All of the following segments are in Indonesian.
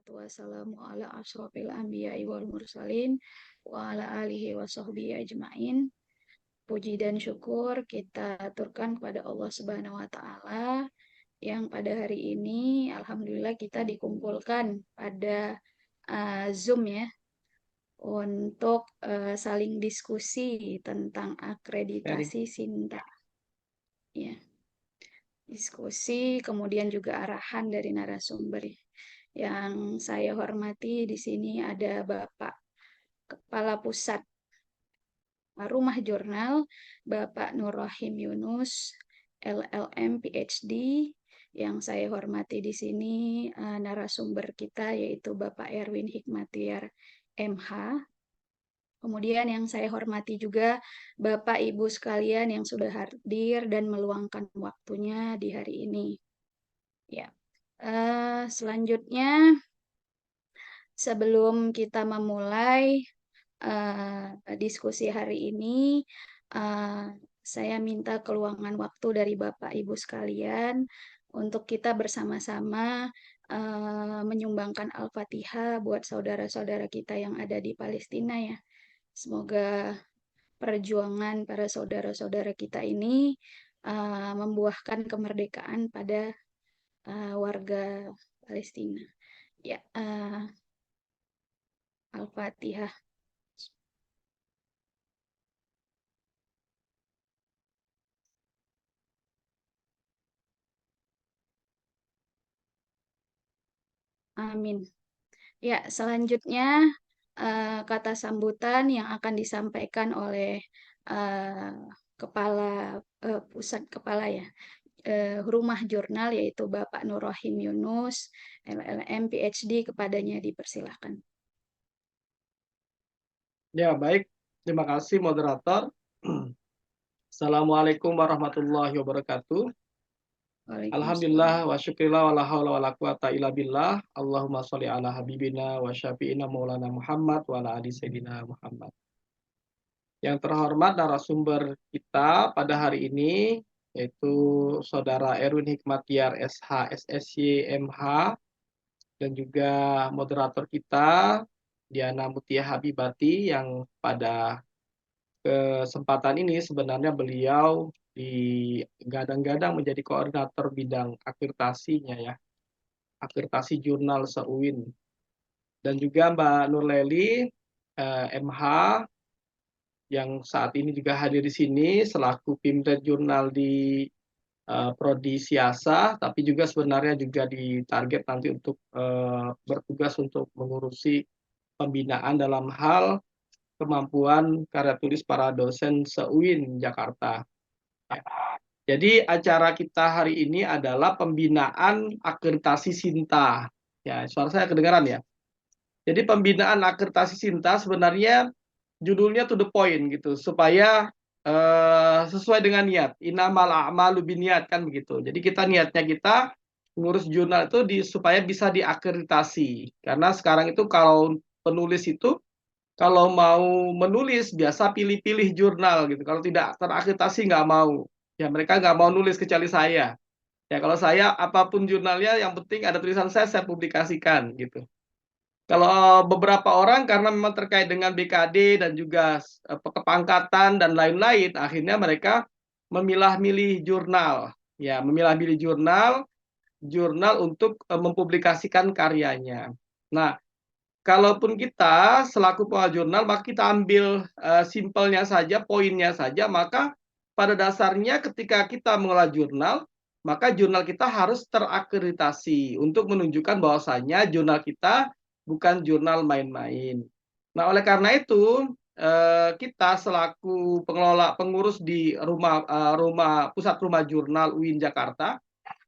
wassalatu wassalamu ala asrofil anbiya'i wal mursalin wa ala alihi wa sahbihi ajma'in. Puji dan syukur kita aturkan kepada Allah Subhanahu wa taala yang pada hari ini alhamdulillah kita dikumpulkan pada Zoom ya untuk saling diskusi tentang Sharing. akreditasi Sinta. Ya, diskusi kemudian juga arahan dari narasumber. Yang saya hormati di sini ada Bapak Kepala Pusat Rumah Jurnal, Bapak Nur Rahim Yunus, LLM PhD. Yang saya hormati di sini narasumber kita yaitu Bapak Erwin Hikmatiar MH. Kemudian yang saya hormati juga Bapak Ibu sekalian yang sudah hadir dan meluangkan waktunya di hari ini. Ya, selanjutnya sebelum kita memulai diskusi hari ini, saya minta keluangan waktu dari Bapak Ibu sekalian untuk kita bersama-sama menyumbangkan Al-Fatihah buat saudara-saudara kita yang ada di Palestina ya. Semoga perjuangan para saudara-saudara kita ini membuahkan kemerdekaan pada warga Palestina. Ya, Al-Fatihah. Amin. Ya, selanjutnya kata sambutan yang akan disampaikan oleh eh, pusat kepala ya Rumah Jurnal yaitu Bapak Nur Rahim Yunus, LLM PhD, kepadanya dipersilahkan. Ya, baik. Terima kasih, moderator. Assalamualaikum warahmatullahi wabarakatuh. Waalaikumsalam. Alhamdulillah wa syukrillah wa la hawla wa la quwata illa billah. Allahumma sholli ala habibina wa syafi'ina maulana Muhammad wa ala ali sayyidina Muhammad. Yang terhormat narasumber kita pada hari ini yaitu Saudara Erwin Hikmatiar SH, SSY, MH, dan juga moderator kita Diana Mutia Habibati yang pada kesempatan ini sebenarnya beliau digadang-gadang menjadi koordinator bidang akreditasinya ya, akreditasi jurnal se-UIN. Dan juga Mbak Nurleli MH yang saat ini juga hadir di sini selaku Pimret Jurnal di Prodi Siasa, tapi juga sebenarnya juga ditarget nanti untuk bertugas untuk mengurusi pembinaan dalam hal kemampuan karya tulis para dosen se-UIN Jakarta. Ya. Jadi acara kita hari ini adalah pembinaan akreditasi Sinta. Ya, suara saya kedengaran ya. Jadi pembinaan akreditasi Sinta sebenarnya judulnya to the point gitu, supaya sesuai dengan niat. Innamal a'malu binniyat kan begitu. Jadi kita niatnya kita ngurus jurnal itu supaya bisa diakreditasi. Karena sekarang itu kalau penulis itu kalau mau menulis biasa pilih-pilih jurnal gitu. Kalau tidak terakreditasi nggak mau. Ya mereka nggak mau nulis kecuali saya. Ya kalau saya apapun jurnalnya yang penting ada tulisan saya publikasikan gitu. Kalau beberapa orang karena memang terkait dengan BKD dan juga kepangkatan dan lain-lain, akhirnya mereka memilah-milih jurnal. Ya, memilah-milih jurnal untuk mempublikasikan karyanya. Nah, kalaupun kita selaku pengelola jurnal, maka kita ambil simpelnya saja, poinnya saja, maka pada dasarnya ketika kita mengelola jurnal, maka jurnal kita harus terakreditasi untuk menunjukkan bahwasannya jurnal kita bukan jurnal main-main. Nah, oleh karena itu, kita selaku pengurus di pusat rumah jurnal UIN Jakarta,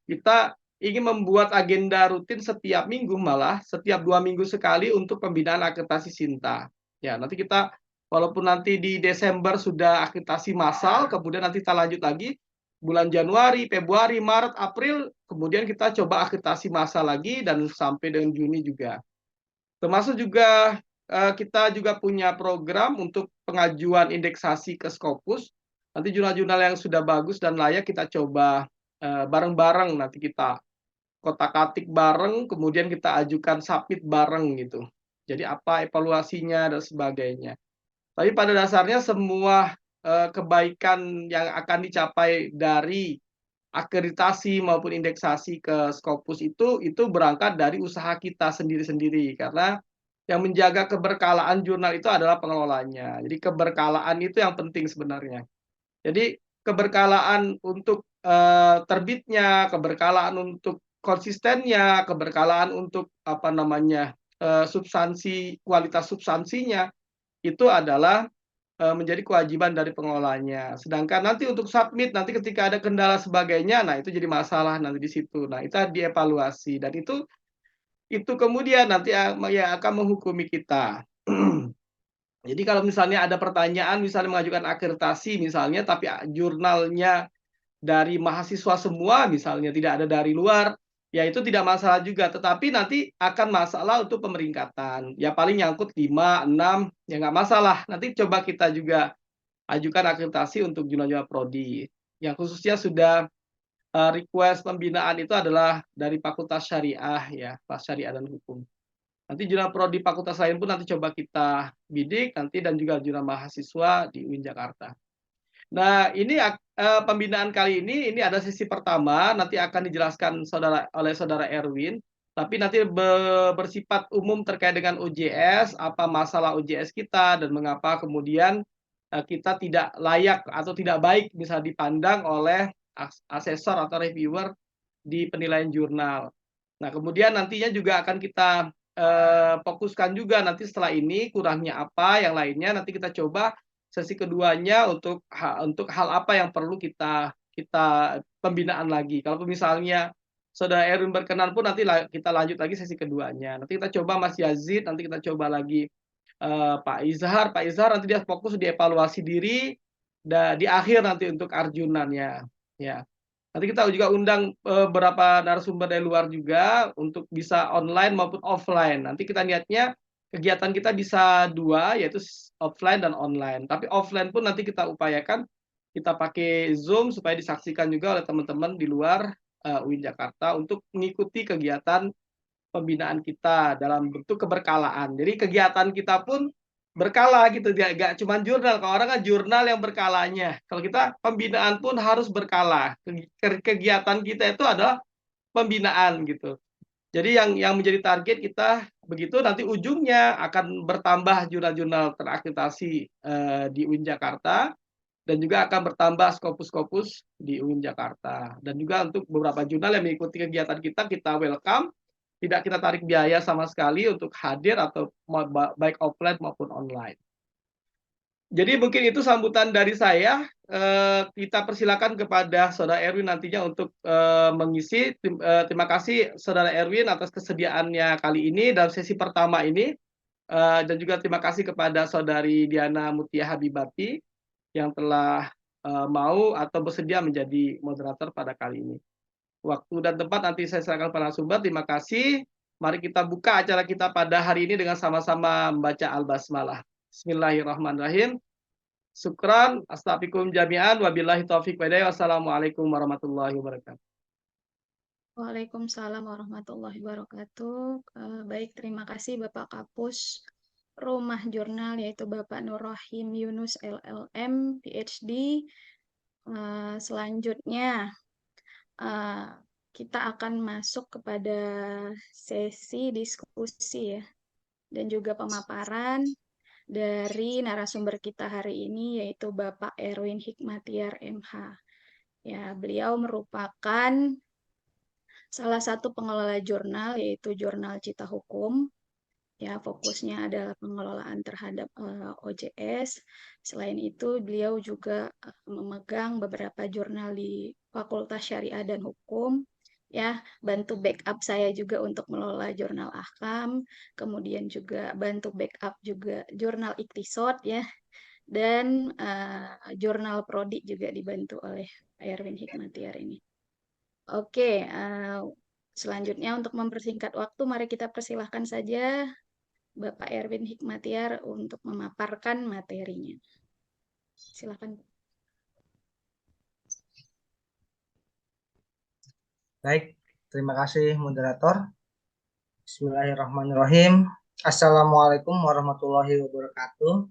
kita ingin membuat agenda rutin setiap minggu, malah setiap 2 minggu sekali untuk pembinaan akreditasi Sinta. Ya, nanti kita walaupun nanti di Desember sudah akreditasi massal, kemudian nanti kita lanjut lagi bulan Januari, Februari, Maret, April, kemudian kita coba akreditasi massal lagi dan sampai dengan Juni juga. Termasuk juga kita juga punya program untuk pengajuan indeksasi ke Scopus. Nanti jurnal-jurnal yang sudah bagus dan layak kita coba bareng-bareng nanti kita kotak-atik bareng, kemudian kita ajukan submit bareng gitu. Jadi apa evaluasinya dan sebagainya. Tapi pada dasarnya semua kebaikan yang akan dicapai dari akreditasi maupun indeksasi ke Scopus itu berangkat dari usaha kita sendiri-sendiri, karena yang menjaga keberkalaan jurnal itu adalah pengelolanya. Jadi keberkalaan itu yang penting sebenarnya. Jadi keberkalaan untuk terbitnya, keberkalaan untuk konsistennya, keberkalaan untuk apa namanya substansi, kualitas substansinya itu adalah menjadi kewajiban dari pengelolanya. Sedangkan nanti untuk submit, nanti ketika ada kendala sebagainya, nah itu jadi masalah nanti di situ. Nah itu dievaluasi dan itu kemudian nanti yang akan menghukumi kita. Jadi kalau misalnya ada pertanyaan, misalnya mengajukan akreditasi misalnya, tapi jurnalnya dari mahasiswa semua misalnya, tidak ada dari luar, ya itu tidak masalah juga. Tetapi nanti akan masalah untuk pemeringkatan. Ya paling nyangkut 5, 6, ya nggak masalah. Nanti coba kita juga ajukan akreditasi untuk jurnal-jurnal prodi. Yang khususnya sudah request pembinaan itu adalah dari Fakultas Syariah ya, Fakultas Syariah dan Hukum. Nanti jurnal prodi fakultas lain pun nanti coba kita bidik nanti dan juga jurnal mahasiswa di UIN Jakarta. Nah, ini pembinaan kali ini ada sesi pertama, nanti akan dijelaskan oleh saudara Erwin, tapi nanti bersifat umum terkait dengan OJS, apa masalah OJS kita dan mengapa kemudian kita tidak layak atau tidak baik bisa dipandang oleh asesor atau reviewer di penilaian jurnal. Nah, kemudian nantinya juga akan kita fokuskan juga nanti setelah ini kurangnya apa, yang lainnya nanti kita coba sesi keduanya untuk hal apa yang perlu kita pembinaan lagi. Kalau misalnya saudara Erwin berkenan pun nanti kita lanjut lagi sesi keduanya. Nanti kita coba Mas Yazid, nanti kita coba lagi Pak Izhar. Pak Izhar nanti dia fokus di evaluasi diri dan di akhir nanti untuk Arjunannya. Ya. Nanti kita juga undang beberapa narasumber dari luar juga untuk bisa online maupun offline. Nanti kita niatnya kegiatan kita bisa dua, yaitu offline dan online. Tapi offline pun nanti kita upayakan kita pakai Zoom supaya disaksikan juga oleh teman-teman di luar UIN Jakarta untuk mengikuti kegiatan pembinaan kita dalam bentuk keberkalaan. Jadi kegiatan kita pun berkala gitu, nggak cuma jurnal. Kalau orang kan jurnal yang berkalanya. Kalau kita pembinaan pun harus berkala. Kegiatan kita itu adalah pembinaan gitu. Jadi yang menjadi target kita begitu nanti ujungnya akan bertambah jurnal-jurnal terakreditasi di UIN Jakarta dan juga akan bertambah skopus-skopus di UIN Jakarta. Dan juga untuk beberapa jurnal yang mengikuti kegiatan kita welcome, tidak kita tarik biaya sama sekali untuk hadir atau baik offline maupun online. Jadi mungkin itu sambutan dari saya. Kita persilakan kepada saudara Erwin nantinya untuk mengisi. Terima kasih saudara Erwin atas kesediaannya kali ini dalam sesi pertama ini. Dan juga terima kasih kepada saudari Diana Mutia Habibati yang telah mau atau bersedia menjadi moderator pada kali ini. Waktu dan tempat nanti saya serahkan pada sumber. Terima kasih. Mari kita buka acara kita pada hari ini dengan sama-sama membaca Al-Basmalah. Bismillahirrahmanirrahim. Syukran, astaghfirukum jami'an, wabillahi taufiq walhidayah. Wassalamualaikum warahmatullahi wabarakatuh. Waalaikumsalam warahmatullahi wabarakatuh. Baik, terima kasih Bapak Kapus Rumah Jurnal, yaitu Bapak Nur Rohim Yunus LLM, PhD. Selanjutnya, kita akan masuk kepada sesi diskusi ya, dan juga pemaparan dari narasumber kita hari ini, yaitu Bapak Erwin Hikmatiar MH. Ya, beliau merupakan salah satu pengelola jurnal, yaitu Jurnal Cita Hukum. Ya, fokusnya adalah pengelolaan terhadap OJS. Selain itu, beliau juga memegang beberapa jurnal di Fakultas Syariah dan Hukum. Ya, bantu backup saya juga untuk mengelola jurnal Ahkam, kemudian juga bantu backup juga jurnal Iktisod ya, dan jurnal Prodi juga dibantu oleh Erwin Hikmatiar ini. Oke, selanjutnya untuk mempersingkat waktu, mari kita persilahkan saja Bapak Erwin Hikmatiar untuk memaparkan materinya. Silakan. Baik, Terima kasih moderator. Bismillahirrahmanirrahim. Assalamualaikum warahmatullahi wabarakatuh.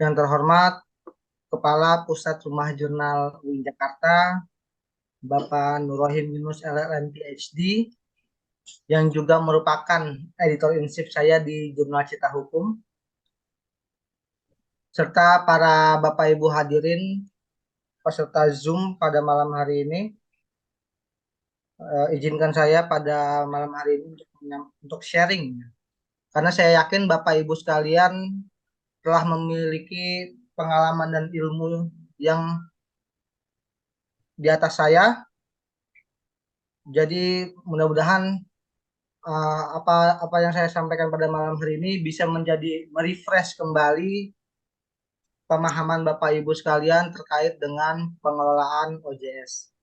Yang terhormat Kepala Pusat Rumah Jurnal UIN Jakarta, Bapak Nurrohim Yunus LLM PhD, yang juga merupakan editor in chief saya di Jurnal Cita Hukum, serta para Bapak Ibu hadirin peserta Zoom pada malam hari ini. Izinkan saya pada malam hari ini untuk sharing, karena saya yakin Bapak Ibu sekalian telah memiliki pengalaman dan ilmu yang di atas saya. Jadi mudah-mudahan apa yang saya sampaikan pada malam hari ini bisa menjadi merefresh kembali pemahaman Bapak Ibu sekalian terkait dengan pengelolaan OJS.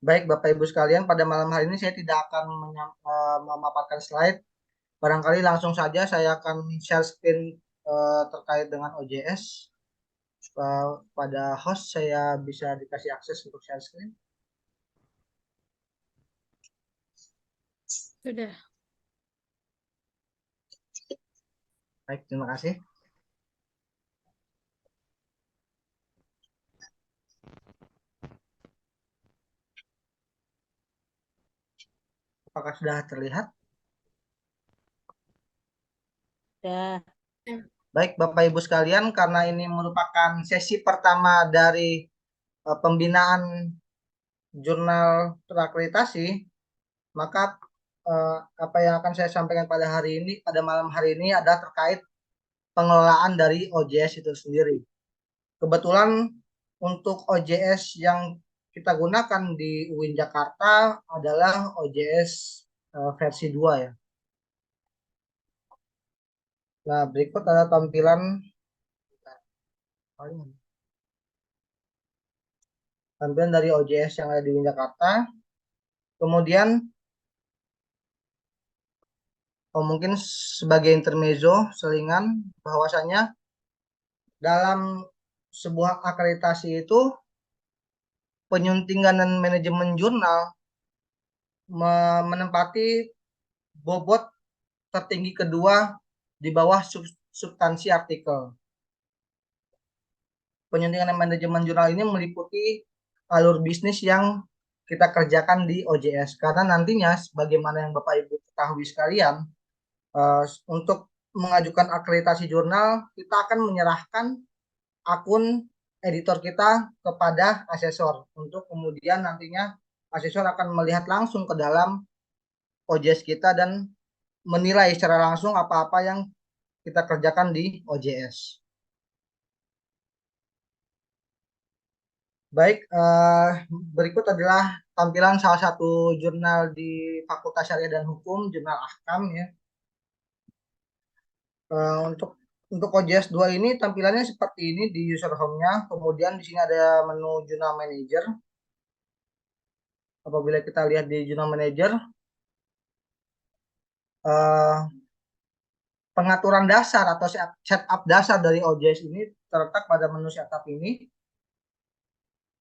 Baik Bapak Ibu sekalian, pada malam hari ini saya tidak akan memaparkan slide. Barangkali langsung saja saya akan share screen terkait dengan OJS. Pada host saya bisa dikasih akses untuk share screen. Sudah. Baik, terima kasih. Apakah sudah terlihat? Ya. Baik, Bapak Ibu sekalian, karena ini merupakan sesi pertama dari pembinaan jurnal terakreditasi, maka apa yang akan saya sampaikan pada malam hari ini adalah terkait pengelolaan dari OJS itu sendiri. Kebetulan untuk OJS yang kita gunakan di UIN Jakarta adalah OJS versi 2 ya. Nah, berikut ada tampilan dari OJS yang ada di UIN Jakarta. Kemudian mungkin sebagai intermezzo selingan bahwasanya dalam sebuah akreditasi itu penyuntingan dan manajemen jurnal menempati bobot tertinggi kedua di bawah substansi artikel. Penyuntingan dan manajemen jurnal ini meliputi alur bisnis yang kita kerjakan di OJS, karena nantinya sebagaimana yang Bapak Ibu ketahui sekalian, untuk mengajukan akreditasi jurnal kita akan menyerahkan akun editor kita kepada asesor, untuk kemudian nantinya asesor akan melihat langsung ke dalam OJS kita dan menilai secara langsung apa-apa yang kita kerjakan di OJS. Baik, berikut adalah tampilan salah satu jurnal di Fakultas Syariah dan Hukum, jurnal Ahkam ya. Untuk OJS 2 ini tampilannya seperti ini di user home-nya. Kemudian di sini ada menu Jurnal Manager. Apabila kita lihat di Jurnal Manager, pengaturan dasar atau setup dasar dari OJS ini terletak pada menu setup ini.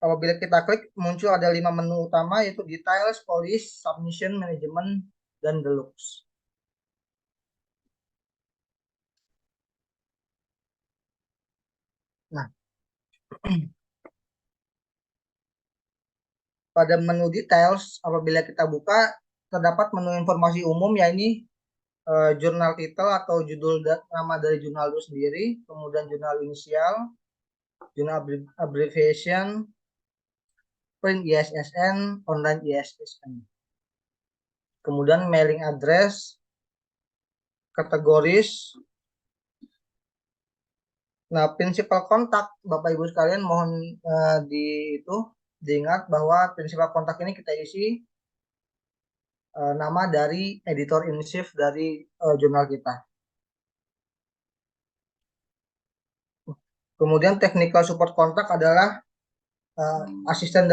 Apabila kita klik, muncul ada 5 menu utama, yaitu Details, Polish, Submission, Management, dan Deluxe. Nah, pada menu Details, apabila kita buka, terdapat menu informasi umum, yaitu jurnal title atau judul nama dari jurnal itu sendiri, kemudian jurnal inisial, jurnal abbreviation, print ISSN, online ISSN. Kemudian mailing address, kategoris. Nah, prinsipal kontak Bapak Ibu sekalian mohon diingat bahwa prinsipal kontak ini kita isi nama dari editor in chief dari jurnal kita. Kemudian technical support kontak adalah asisten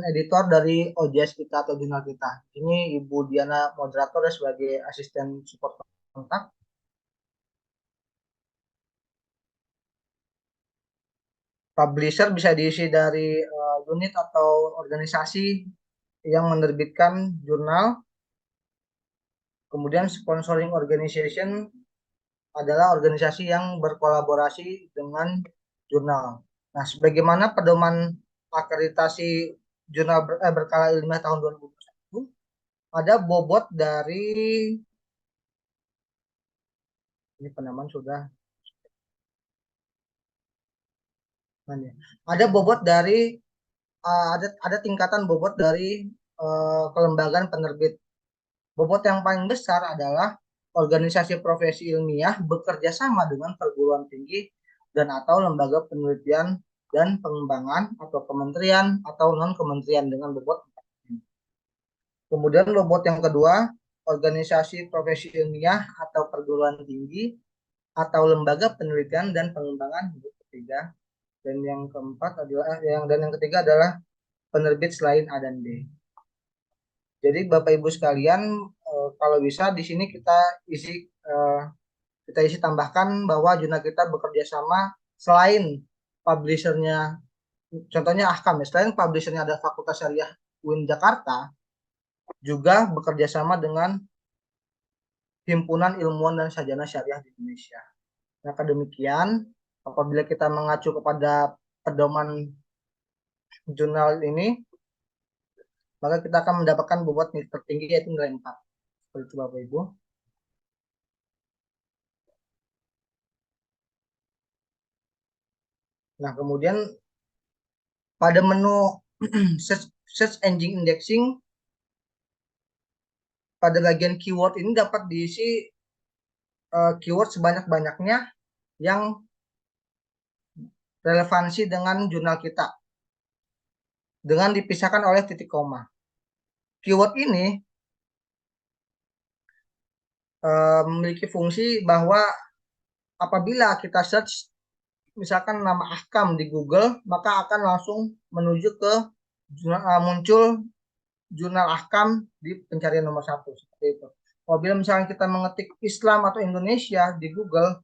editor dari OJS kita atau jurnal kita. Ini Ibu Diana moderator sebagai asisten support kontak. Publisher bisa diisi dari unit atau organisasi yang menerbitkan jurnal. Kemudian sponsoring organization adalah organisasi yang berkolaborasi dengan jurnal. Nah, sebagaimana pedoman akreditasi jurnal berkala ilmiah tahun 2021, ada bobot dari ini penamaan sudah ada bobot dari ada tingkatan bobot dari kelembagaan penerbit. Bobot yang paling besar adalah organisasi profesi ilmiah bekerja sama dengan perguruan tinggi dan atau lembaga penelitian dan pengembangan atau kementerian atau non kementerian dengan bobot. Kemudian bobot yang kedua, organisasi profesi ilmiah atau perguruan tinggi atau lembaga penelitian dan pengembangan yang ketiga. Dan yang keempat adalah yang ketiga adalah penerbit selain A dan B. Jadi Bapak Ibu sekalian, kalau bisa di sini kita isi tambahkan bahwa jurnal kita bekerja sama selain publishernya, contohnya Ahkam ya, selain publishernya ada Fakultas Syariah UIN Jakarta, juga bekerja sama dengan Himpunan Ilmuwan dan Sarjana Syariah di Indonesia. Nah, demikian apabila kita mengacu kepada pedoman jurnal ini, maka kita akan mendapatkan bobot nilai tertinggi yaitu nilai 4. Seperti itu Bapak Ibu. Nah, kemudian pada menu search engine indexing, pada bagian keyword ini dapat diisi keyword sebanyak-banyaknya yang relevansi dengan jurnal kita, dengan dipisahkan oleh titik koma. Keyword ini memiliki fungsi bahwa apabila kita search misalkan nama Ahkam di Google, maka akan langsung menuju ke muncul jurnal Ahkam di pencarian nomor 1 seperti itu. Apabila misalnya kita mengetik Islam atau Indonesia di Google,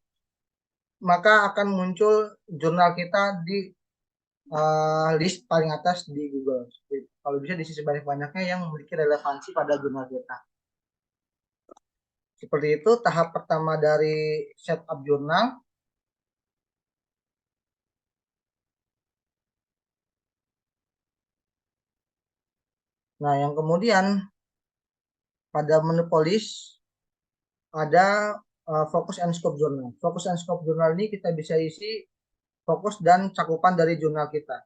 maka akan muncul jurnal kita di list paling atas di Google. Kalau bisa diisi sebanyak-banyaknya yang memiliki relevansi pada jurnal kita. Seperti itu tahap pertama dari setup jurnal. Nah, yang kemudian pada menu polish ada focus and scope jurnal. Focus and scope jurnal ini kita bisa isi fokus dan cakupan dari jurnal kita.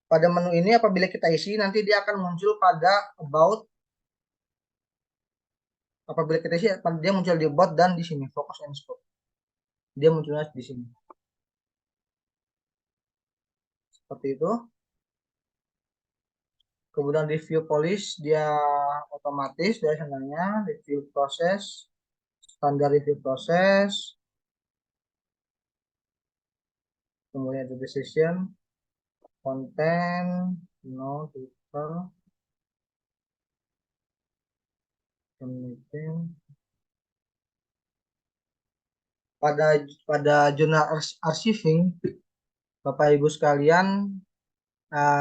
Pada menu ini apabila kita isi nanti dia akan muncul pada about. Apabila kita isi dia muncul di about dan di sini focus and scope. Dia munculnya di sini. Seperti itu. Kemudian review polish dia otomatis dari sananya review proses, standar review proses. Kemudian ada decision, content, no, people, meeting. Pada jurnal archiving, Bapak Ibu sekalian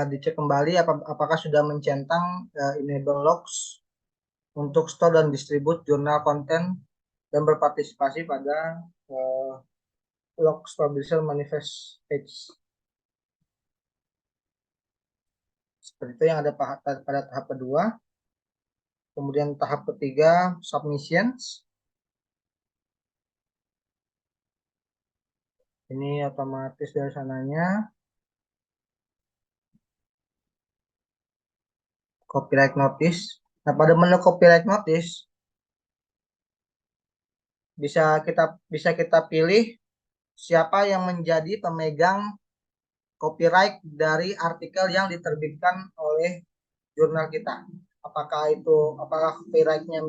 dicek kembali apakah sudah mencentang enable logs untuk store dan distribute jurnal konten dan berpartisipasi pada logs publisher manifest page. Seperti itu yang ada pada tahap kedua. Kemudian tahap ketiga submissions. Ini otomatis dari sananya. Copyright notice. Nah, pada menu copyright notice bisa kita pilih siapa yang menjadi pemegang copyright dari artikel yang diterbitkan oleh jurnal kita. Apakah copyrightnya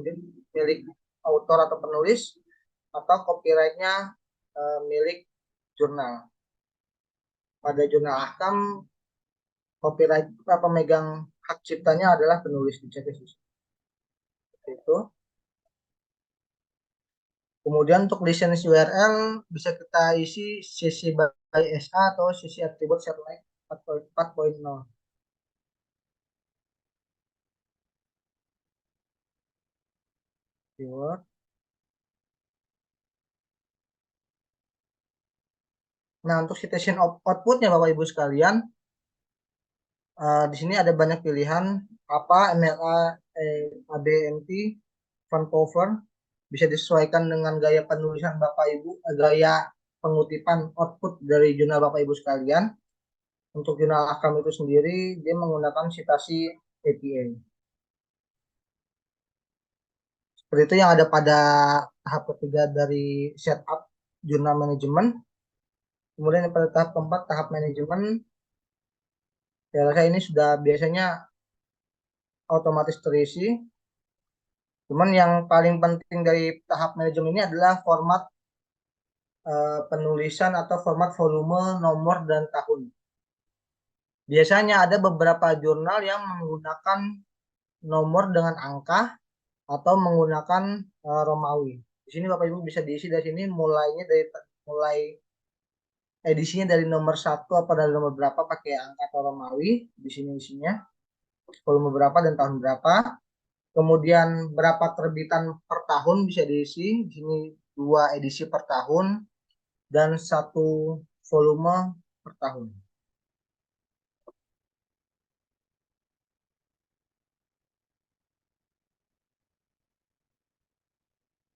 milik autor atau penulis atau copyrightnya milik jurnal. Pada jurnal Ahkam copyright pemegang hak ciptanya adalah penulis di CPC. Itu. Kemudian untuk lisensi URL bisa kita isi CC by SA atau CC attribute satellite 4.0. Keyword. Nah, untuk citation outputnya Bapak Ibu sekalian, di sini ada banyak pilihan apa MLA, ABNT, font cover, bisa disesuaikan dengan gaya penulisan Bapak Ibu, gaya pengutipan output dari jurnal Bapak Ibu sekalian. Untuk jurnal Akam itu sendiri, dia menggunakan citasi APA. Seperti itu yang ada pada tahap ketiga dari setup jurnal manajemen. Kemudian pada tahap keempat, tahap manajemen, saya rasa ini sudah biasanya otomatis terisi. Cuman yang paling penting dari tahap manajemen ini adalah format penulisan atau format volume, nomor, dan tahun. Biasanya ada beberapa jurnal yang menggunakan nomor dengan angka atau menggunakan Romawi. Di sini Bapak Ibu bisa diisi dari sini mulai edisinya dari nomor 1 apa dari nomor berapa pakai angka atau Romawi. Di sini isinya volume berapa dan tahun berapa. Kemudian berapa terbitan per tahun bisa diisi. Di sini 2 edisi per tahun dan 1 volume per tahun.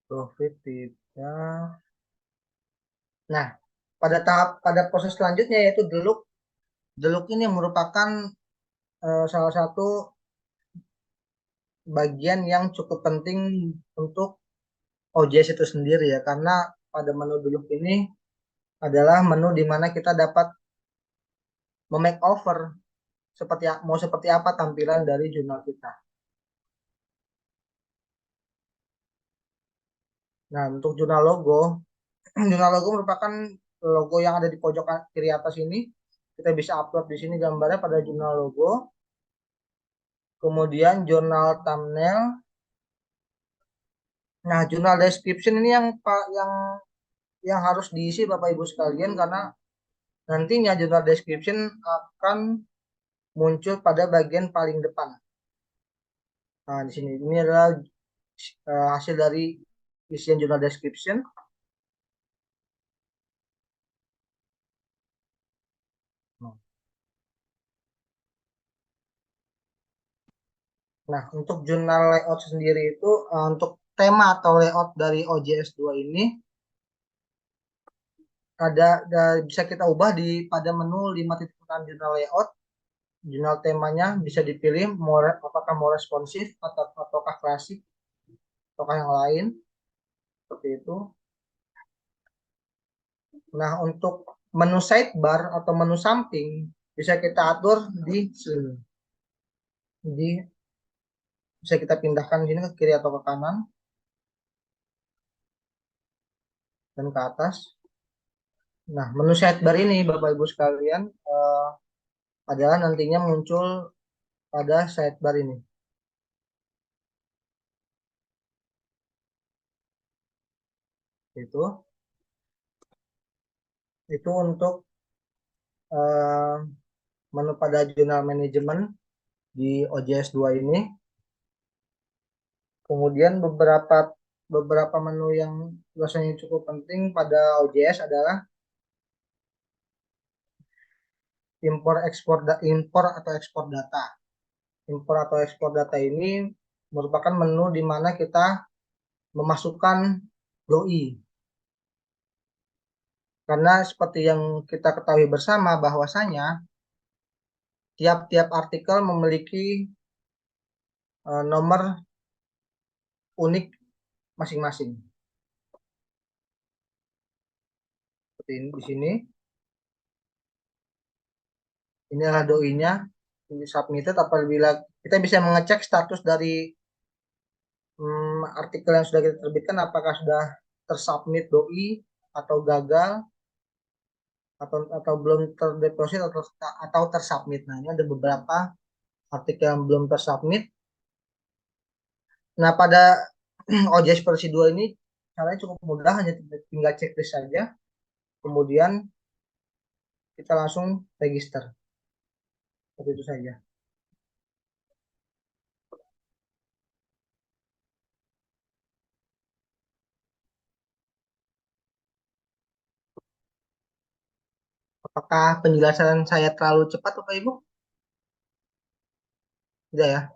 Profit tidak. Nah, pada proses selanjutnya yaitu deluk. Deluk ini merupakan salah satu bagian yang cukup penting untuk OJS itu sendiri ya, karena pada menu deluk ini adalah menu di mana kita dapat memakeover mau seperti apa tampilan dari jurnal kita. Nah, untuk jurnal logo, jurnal logo merupakan logo yang ada di pojok kiri atas ini. Kita bisa upload di sini gambarnya pada jurnal logo. Kemudian jurnal thumbnail. Nah, jurnal description ini yang harus diisi Bapak Ibu sekalian, karena nantinya jurnal description akan muncul pada bagian paling depan. Nah, di sini ini adalah hasil dari isian jurnal description. Nah, untuk jurnal layout sendiri itu untuk tema atau layout dari OJS 2 ini bisa kita ubah pada menu 5.6 jurnal layout. Jurnal temanya bisa dipilih apakah mau responsif ataukah klasik ataukah yang lain, seperti itu. Nah, untuk menu sidebar atau menu samping bisa kita atur di sini. Jadi bisa kita pindahkan sini ke kiri atau ke kanan dan ke atas. Nah, menu sidebar ini Bapak Ibu sekalian adalah nantinya muncul pada sidebar ini. Itu untuk menu pada jurnal manajemen di OJS 2 ini. Kemudian beberapa menu yang rasanya cukup penting pada OJS adalah impor atau ekspor data. Impor atau ekspor data ini merupakan menu di mana kita memasukkan doi. Karena seperti yang kita ketahui bersama bahwasanya tiap-tiap artikel memiliki nomor unik masing-masing. Seperti ini di sini. Ini adalah doi-nya, ini submitted. Apabila kita bisa mengecek status dari artikel yang sudah kita terbitkan, apakah sudah tersubmit doi atau gagal atau belum terdeposit atau tersubmit. Nah, ini ada beberapa artikel yang belum tersubmit. Nah, pada OJS versi 2 ini caranya cukup mudah, hanya tinggal checklist saja. Kemudian kita langsung register. Seperti itu saja. Apakah penjelasan saya terlalu cepat, Bapak Ibu? Tidak ya?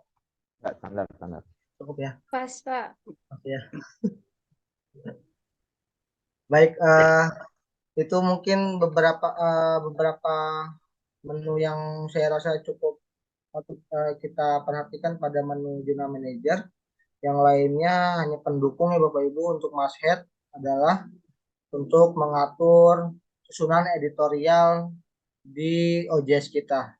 Nggak standar, standar. Cukup ya? Pas, Pak. Oke ya. Baik, itu mungkin beberapa menu yang saya rasa cukup patut kita perhatikan pada menu Jurnal Manager. Yang lainnya hanya pendukung ya Bapak Ibu. Untuk masthead adalah untuk mengatur susunan editorial di OJS kita.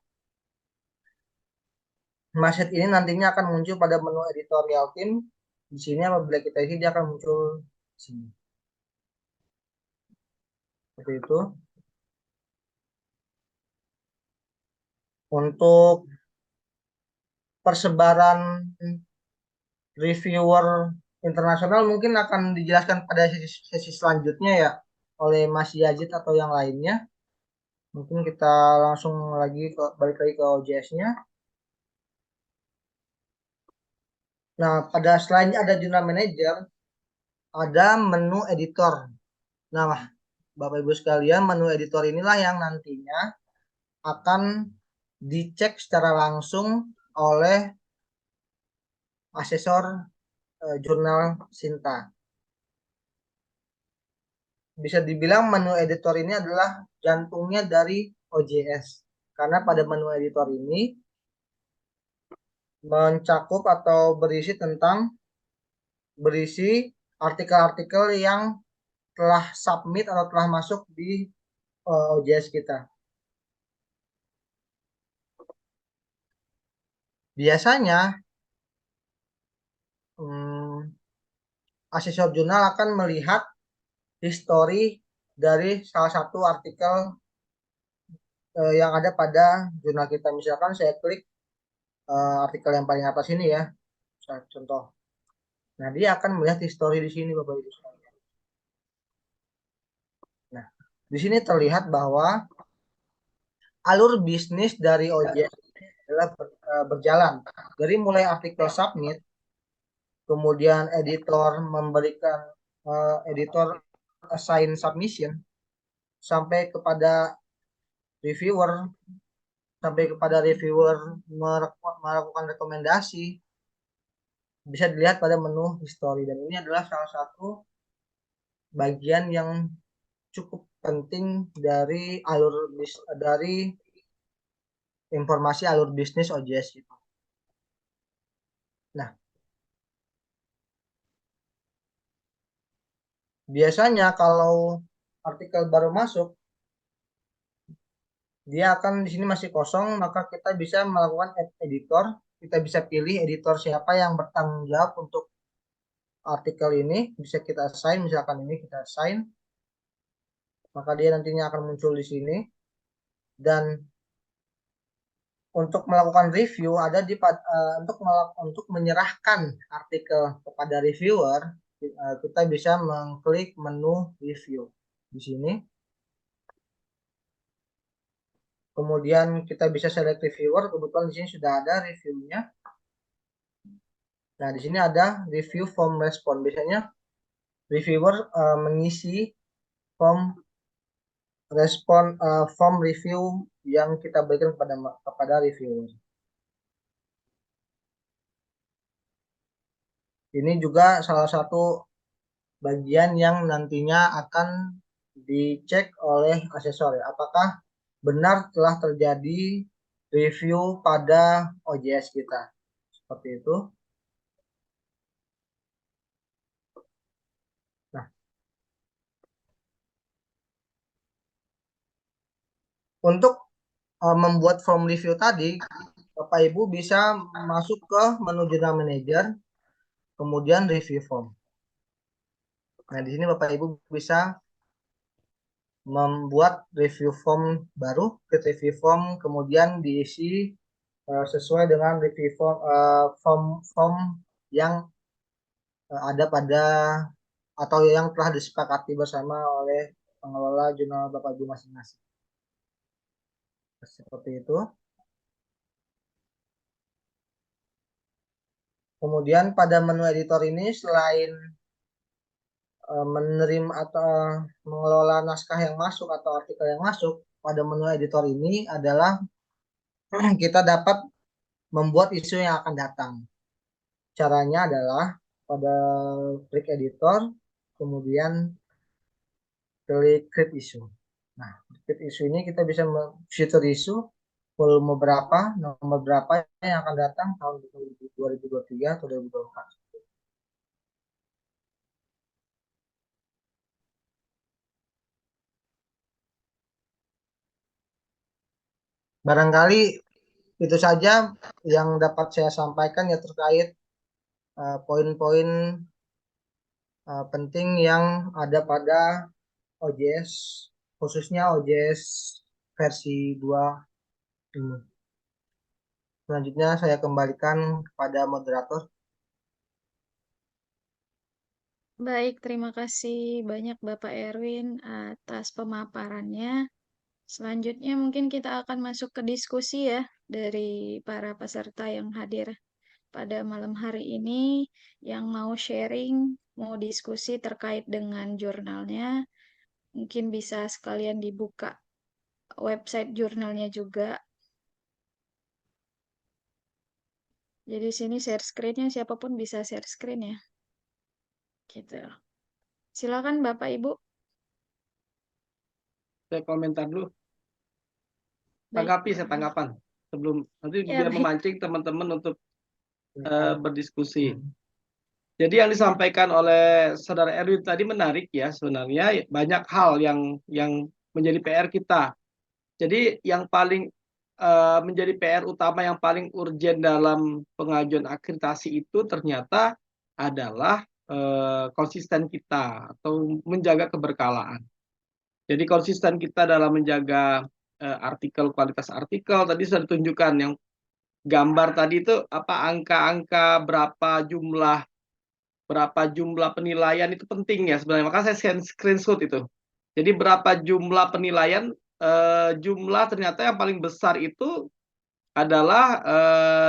Masthead ini nantinya akan muncul pada menu editorial tim. Di sini apabila kita isi dia akan muncul di sini. Seperti itu. Untuk persebaran reviewer internasional mungkin akan dijelaskan pada sesi selanjutnya ya oleh Mas Yazid atau yang lainnya. Mungkin kita langsung balik lagi ke OJS-nya. Nah, pada selain ada Jurnal Manager, ada menu editor. Nah, Bapak Ibu sekalian, menu editor inilah yang nantinya akan dicek secara langsung oleh asesor jurnal Sinta. Bisa dibilang menu editor ini adalah jantungnya dari OJS. Karena pada menu editor ini mencakup atau berisi artikel-artikel yang telah submit atau telah masuk di OJS kita. Biasanya asesor jurnal akan melihat histori dari salah satu artikel yang ada pada jurnal kita. Misalkan saya klik artikel yang paling atas ini ya, contoh. Nah, dia akan melihat histori di sini Bapak Ibu sekalian. Nah, di sini terlihat bahwa alur bisnis dari OJS adalah berjalan dari mulai artikel submit, kemudian editor memberikan editor assign submission sampai kepada reviewer melakukan rekomendasi, bisa dilihat pada menu history. Dan ini adalah salah satu bagian yang cukup penting dari informasi alur bisnis OJS itu. Nah, biasanya kalau artikel baru masuk, dia akan di sini masih kosong, maka kita bisa melakukan add editor. Kita bisa pilih editor siapa yang bertanggung jawab untuk artikel ini. Bisa kita assign, misalkan ini kita assign. Maka dia nantinya akan muncul di sini. Dan untuk melakukan review ada untuk menyerahkan artikel kepada reviewer, kita bisa mengklik menu review di sini. Kemudian kita bisa select reviewer, kebetulan di sini sudah ada reviewnya. Nah, di sini ada review form respon. Biasanya reviewer mengisi form review yang kita berikan kepada reviewer. Ini juga salah satu bagian yang nantinya akan dicek oleh asesor ya. Apakah benar telah terjadi review pada OJS kita. Seperti itu. Nah, untuk membuat form review tadi, Bapak Ibu bisa masuk ke menu Jurnal Manager, kemudian review form. Nah, di sini Bapak Ibu bisa membuat review form baru, review form kemudian diisi sesuai dengan review form yang ada pada atau yang telah disepakati bersama oleh pengelola jurnal Bapak Ibu masing-masing. Seperti itu. Kemudian pada menu editor ini selain menerima atau mengelola naskah yang masuk atau artikel yang masuk, pada menu editor ini adalah kita dapat membuat isu yang akan datang. Caranya adalah pada klik editor, kemudian klik create issue. Nah, create issue ini kita bisa fitur isu, volume berapa, nomor berapa yang akan datang tahun 2023 atau 2024. Barangkali itu saja yang dapat saya sampaikan ya terkait poin-poin penting yang ada pada OJS, khususnya OJS versi 2 ini. Selanjutnya saya kembalikan kepada moderator. Baik, terima kasih banyak Bapak Erwin atas pemaparannya. Selanjutnya mungkin kita akan masuk ke diskusi ya dari para peserta yang hadir pada malam hari ini yang mau sharing, mau diskusi terkait dengan jurnalnya. Mungkin bisa sekalian dibuka website jurnalnya juga. Jadi sini share screen-nya, siapapun bisa share screen ya. Gitu. Silakan Bapak Ibu. Saya komentar dulu. Baik. Tanggapi saya tanggapan sebelum nanti Ya, biar baik. memancing teman-teman untuk berdiskusi. Jadi yang disampaikan oleh Saudara Erwin tadi menarik ya, sebenarnya banyak hal yang menjadi PR kita. Jadi yang paling menjadi PR utama yang paling urgent dalam pengajuan akreditasi itu ternyata adalah konsisten kita atau menjaga keberkalaan. Jadi konsisten kita dalam menjaga artikel, kualitas artikel tadi sudah ditunjukkan yang gambar tadi itu apa angka-angka berapa jumlah penilaian itu penting ya sebenarnya. Maka saya screenshot itu. Jadi berapa jumlah penilaian, jumlah ternyata yang paling besar itu adalah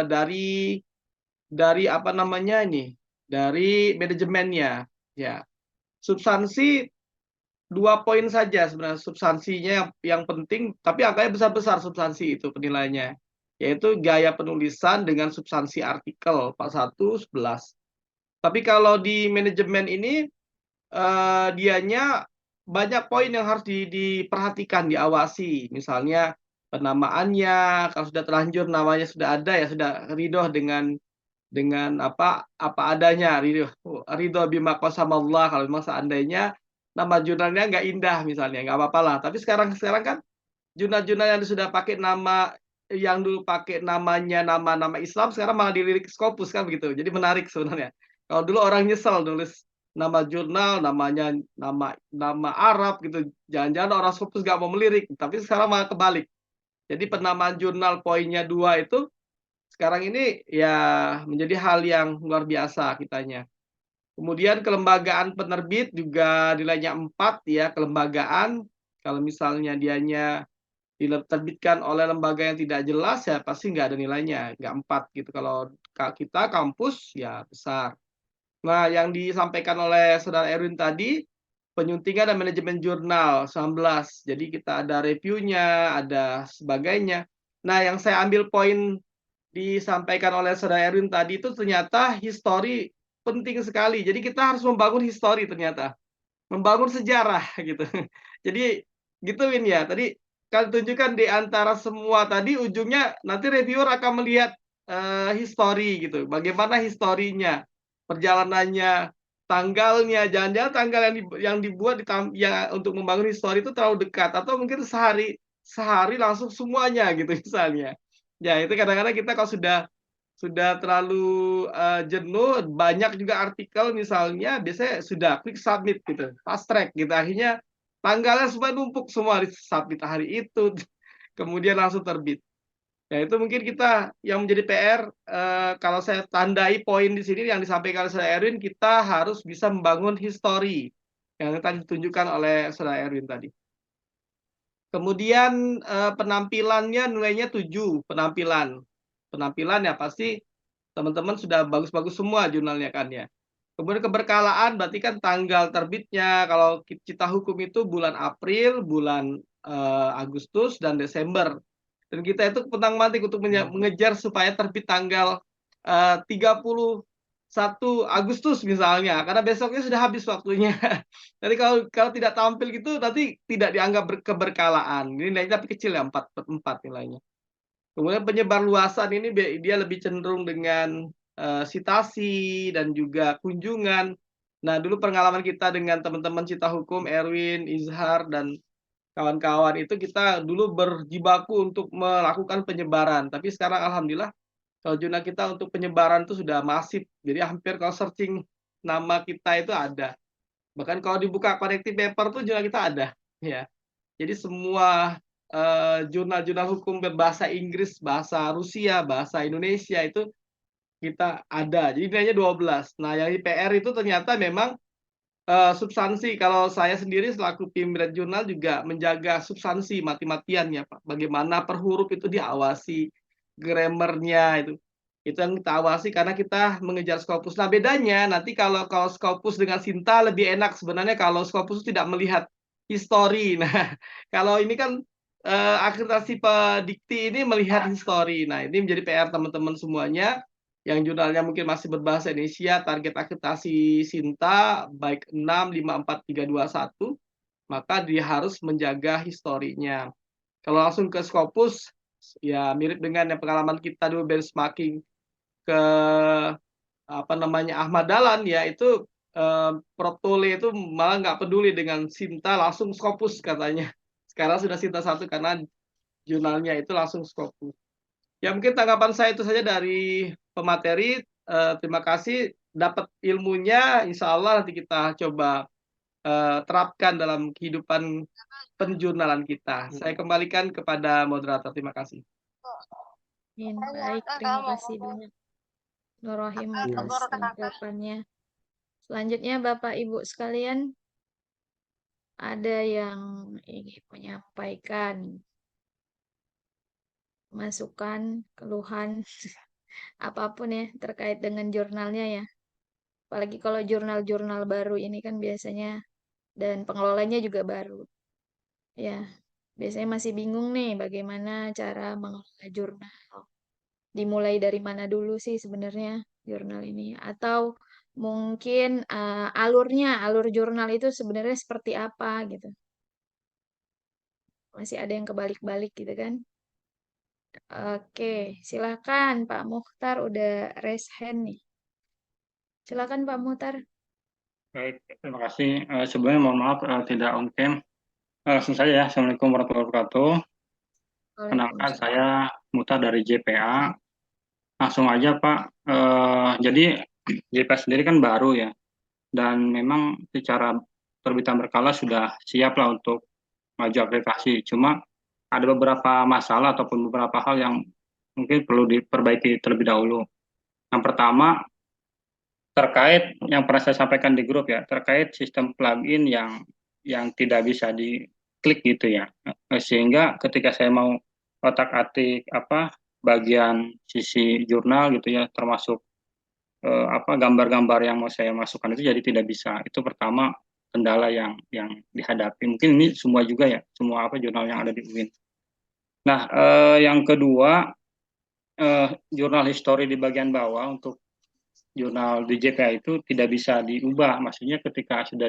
dari apa namanya ini, dari manajemennya. Ya, substansi 2 poin saja sebenarnya substansinya yang penting, tapi angkanya besar-besar substansi itu penilaiannya, yaitu gaya penulisan dengan substansi artikel 41, 11. Tapi kalau di manajemen ini dianya banyak poin yang harus diperhatikan, diawasi. Misalnya penamaannya, kalau sudah terlanjur namanya sudah ada ya sudah ridho dengan apa adanya, ridho bima qasamallah. Kalau memang seandainya nama jurnalnya nggak indah misalnya, nggak apa-apa lah. Tapi sekarang kan jurnal-jurnal yang sudah pakai nama yang dulu pakai namanya nama-nama Islam sekarang malah dilirik Scopus kan begitu. Jadi menarik sebenarnya. Kalau dulu orang nyesel nulis nama jurnal namanya nama Arab gitu. Jangan-jangan orang Scopus nggak mau melirik, tapi sekarang malah kebalik. Jadi penamaan jurnal poinnya 2 itu sekarang ini ya menjadi hal yang luar biasa kitanya. Kemudian kelembagaan penerbit juga nilainya 4 ya, kelembagaan. Kalau misalnya dianya diterbitkan oleh lembaga yang tidak jelas ya pasti nggak ada nilainya, nggak 4 gitu. Kalau kita kampus ya besar. Nah, yang disampaikan oleh Saudara Erwin tadi, penyuntingan dan manajemen jurnal 19. Jadi kita ada reviewnya, ada sebagainya. Nah, yang saya ambil poin disampaikan oleh Saudara Erwin tadi itu ternyata histori penting sekali. Jadi kita harus membangun histori ternyata. Membangun sejarah gitu. Jadi gitu Win ya. Tadi kan tunjukkan di antara semua tadi ujungnya nanti reviewer akan melihat histori gitu. Bagaimana historinya, perjalanannya, tanggalnya, jangan-jangan tanggal yang dibuat ya untuk membangun histori itu terlalu dekat atau mungkin sehari langsung semuanya gitu misalnya. Ya, itu kadang-kadang kita kalau sudah terlalu jenuh, banyak juga artikel misalnya biasanya sudah klik submit gitu, fast track gitu. Akhirnya tanggalnya semua numpuk semua di submit hari itu, kemudian langsung terbit. Ya itu mungkin kita yang menjadi PR, kalau saya tandai poin di sini yang disampaikan oleh Saudara Erwin, kita harus bisa membangun histori yang tadi ditunjukkan oleh Saudara Erwin tadi. Kemudian penampilannya nilainya 7, penampilan ya pasti teman-teman sudah bagus-bagus semua jurnalnya kan ya. Kemudian keberkalaan berarti kan tanggal terbitnya, kalau Cita Hukum itu bulan April, bulan Agustus, dan Desember. Dan kita itu petang-manting untuk mengejar supaya terbit tanggal 31 Agustus misalnya, karena besoknya sudah habis waktunya. Jadi kalau tidak tampil gitu nanti tidak dianggap keberkalaan. Ini nilainya tapi kecil ya, 4/4 nilainya. Kemudian penyebar luasan ini dia lebih cenderung dengan sitasi dan juga kunjungan. Nah, dulu pengalaman kita dengan teman-teman Cita Hukum, Erwin, Izhar, dan kawan-kawan itu kita dulu berjibaku untuk melakukan penyebaran. Tapi sekarang alhamdulillah kalau jurnal kita untuk penyebaran itu sudah masif. Jadi hampir kalau searching nama kita itu ada. Bahkan kalau dibuka connecting paper tuh jurnal kita ada. Ya. Jadi semua jurnal-jurnal hukum berbahasa Inggris, bahasa Rusia, bahasa Indonesia itu kita ada. Jadi nilainya 12. Nah, yang IPR itu ternyata memang substansi. Kalau saya sendiri selaku pimpinan jurnal juga menjaga substansi mati-matian ya Pak. Bagaimana per huruf itu diawasi, grammarnya itu. Itu yang kita awasi karena kita mengejar Scopus. Nah, bedanya nanti kalau Scopus dengan Sinta lebih enak sebenarnya kalau Scopus tidak melihat histori. Nah, kalau ini kan akreditasi pedikti ini melihat histori. Nah, ini menjadi PR teman-teman semuanya yang jurnalnya mungkin masih berbahasa Indonesia, target akreditasi Sinta baik 6, 5, 4, 3, 2, 1, maka dia harus menjaga historinya. Kalau langsung ke Scopus, ya mirip dengan yang pengalaman kita dulu benchmarking ke Ahmad Dahlan, ya itu Protole itu malah nggak peduli dengan Sinta, langsung Scopus katanya. Sekarang sudah Sinta 1 karena jurnalnya itu langsung Scopus. Ya mungkin tanggapan saya itu saja dari pemateri. Terima kasih, dapat ilmunya, insya Allah nanti kita coba terapkan dalam kehidupan penjurnalan kita. Saya kembalikan kepada moderator. Terima kasih. Baik, terima kasih banyak Nur Rohim atas tanggapannya. Selanjutnya Bapak Ibu sekalian, ada yang ingin menyampaikan masukan, keluhan, apapun ya terkait dengan jurnalnya ya. Apalagi kalau jurnal-jurnal baru ini kan biasanya dan pengelolanya juga baru. Ya, biasanya masih bingung nih bagaimana cara mengelola jurnal. Dimulai dari mana dulu sih sebenarnya jurnal ini? Atau mungkin alur jurnal itu sebenarnya seperti apa gitu. Masih ada yang kebalik-balik gitu kan. Oke, silakan Pak Mukhtar udah raise hand nih. Silakan Pak Mukhtar. Baik, terima kasih. Sebelumnya mohon maaf tidak on cam. Langsung saja ya. Assalamualaikum warahmatullahi wabarakatuh. Kenalkan saya Mukhtar dari JPA. Langsung aja Pak. Jadi JPA sendiri kan baru ya. Dan memang secara terbitan berkala sudah siap lah untuk maju akreditasi. Cuma ada beberapa masalah ataupun beberapa hal yang mungkin perlu diperbaiki terlebih dahulu. Yang pertama, terkait yang pernah saya sampaikan di grup ya, terkait sistem plugin yang tidak bisa diklik gitu ya, sehingga ketika saya mau otak-atik bagian sisi jurnal gitu ya, termasuk gambar-gambar yang mau saya masukkan itu jadi tidak bisa. Itu pertama kendala yang dihadapi. Mungkin ini semua juga ya, semua jurnal yang ada di UIN. Nah, yang kedua, jurnal history di bagian bawah untuk jurnal di JPA itu tidak bisa diubah, maksudnya ketika sudah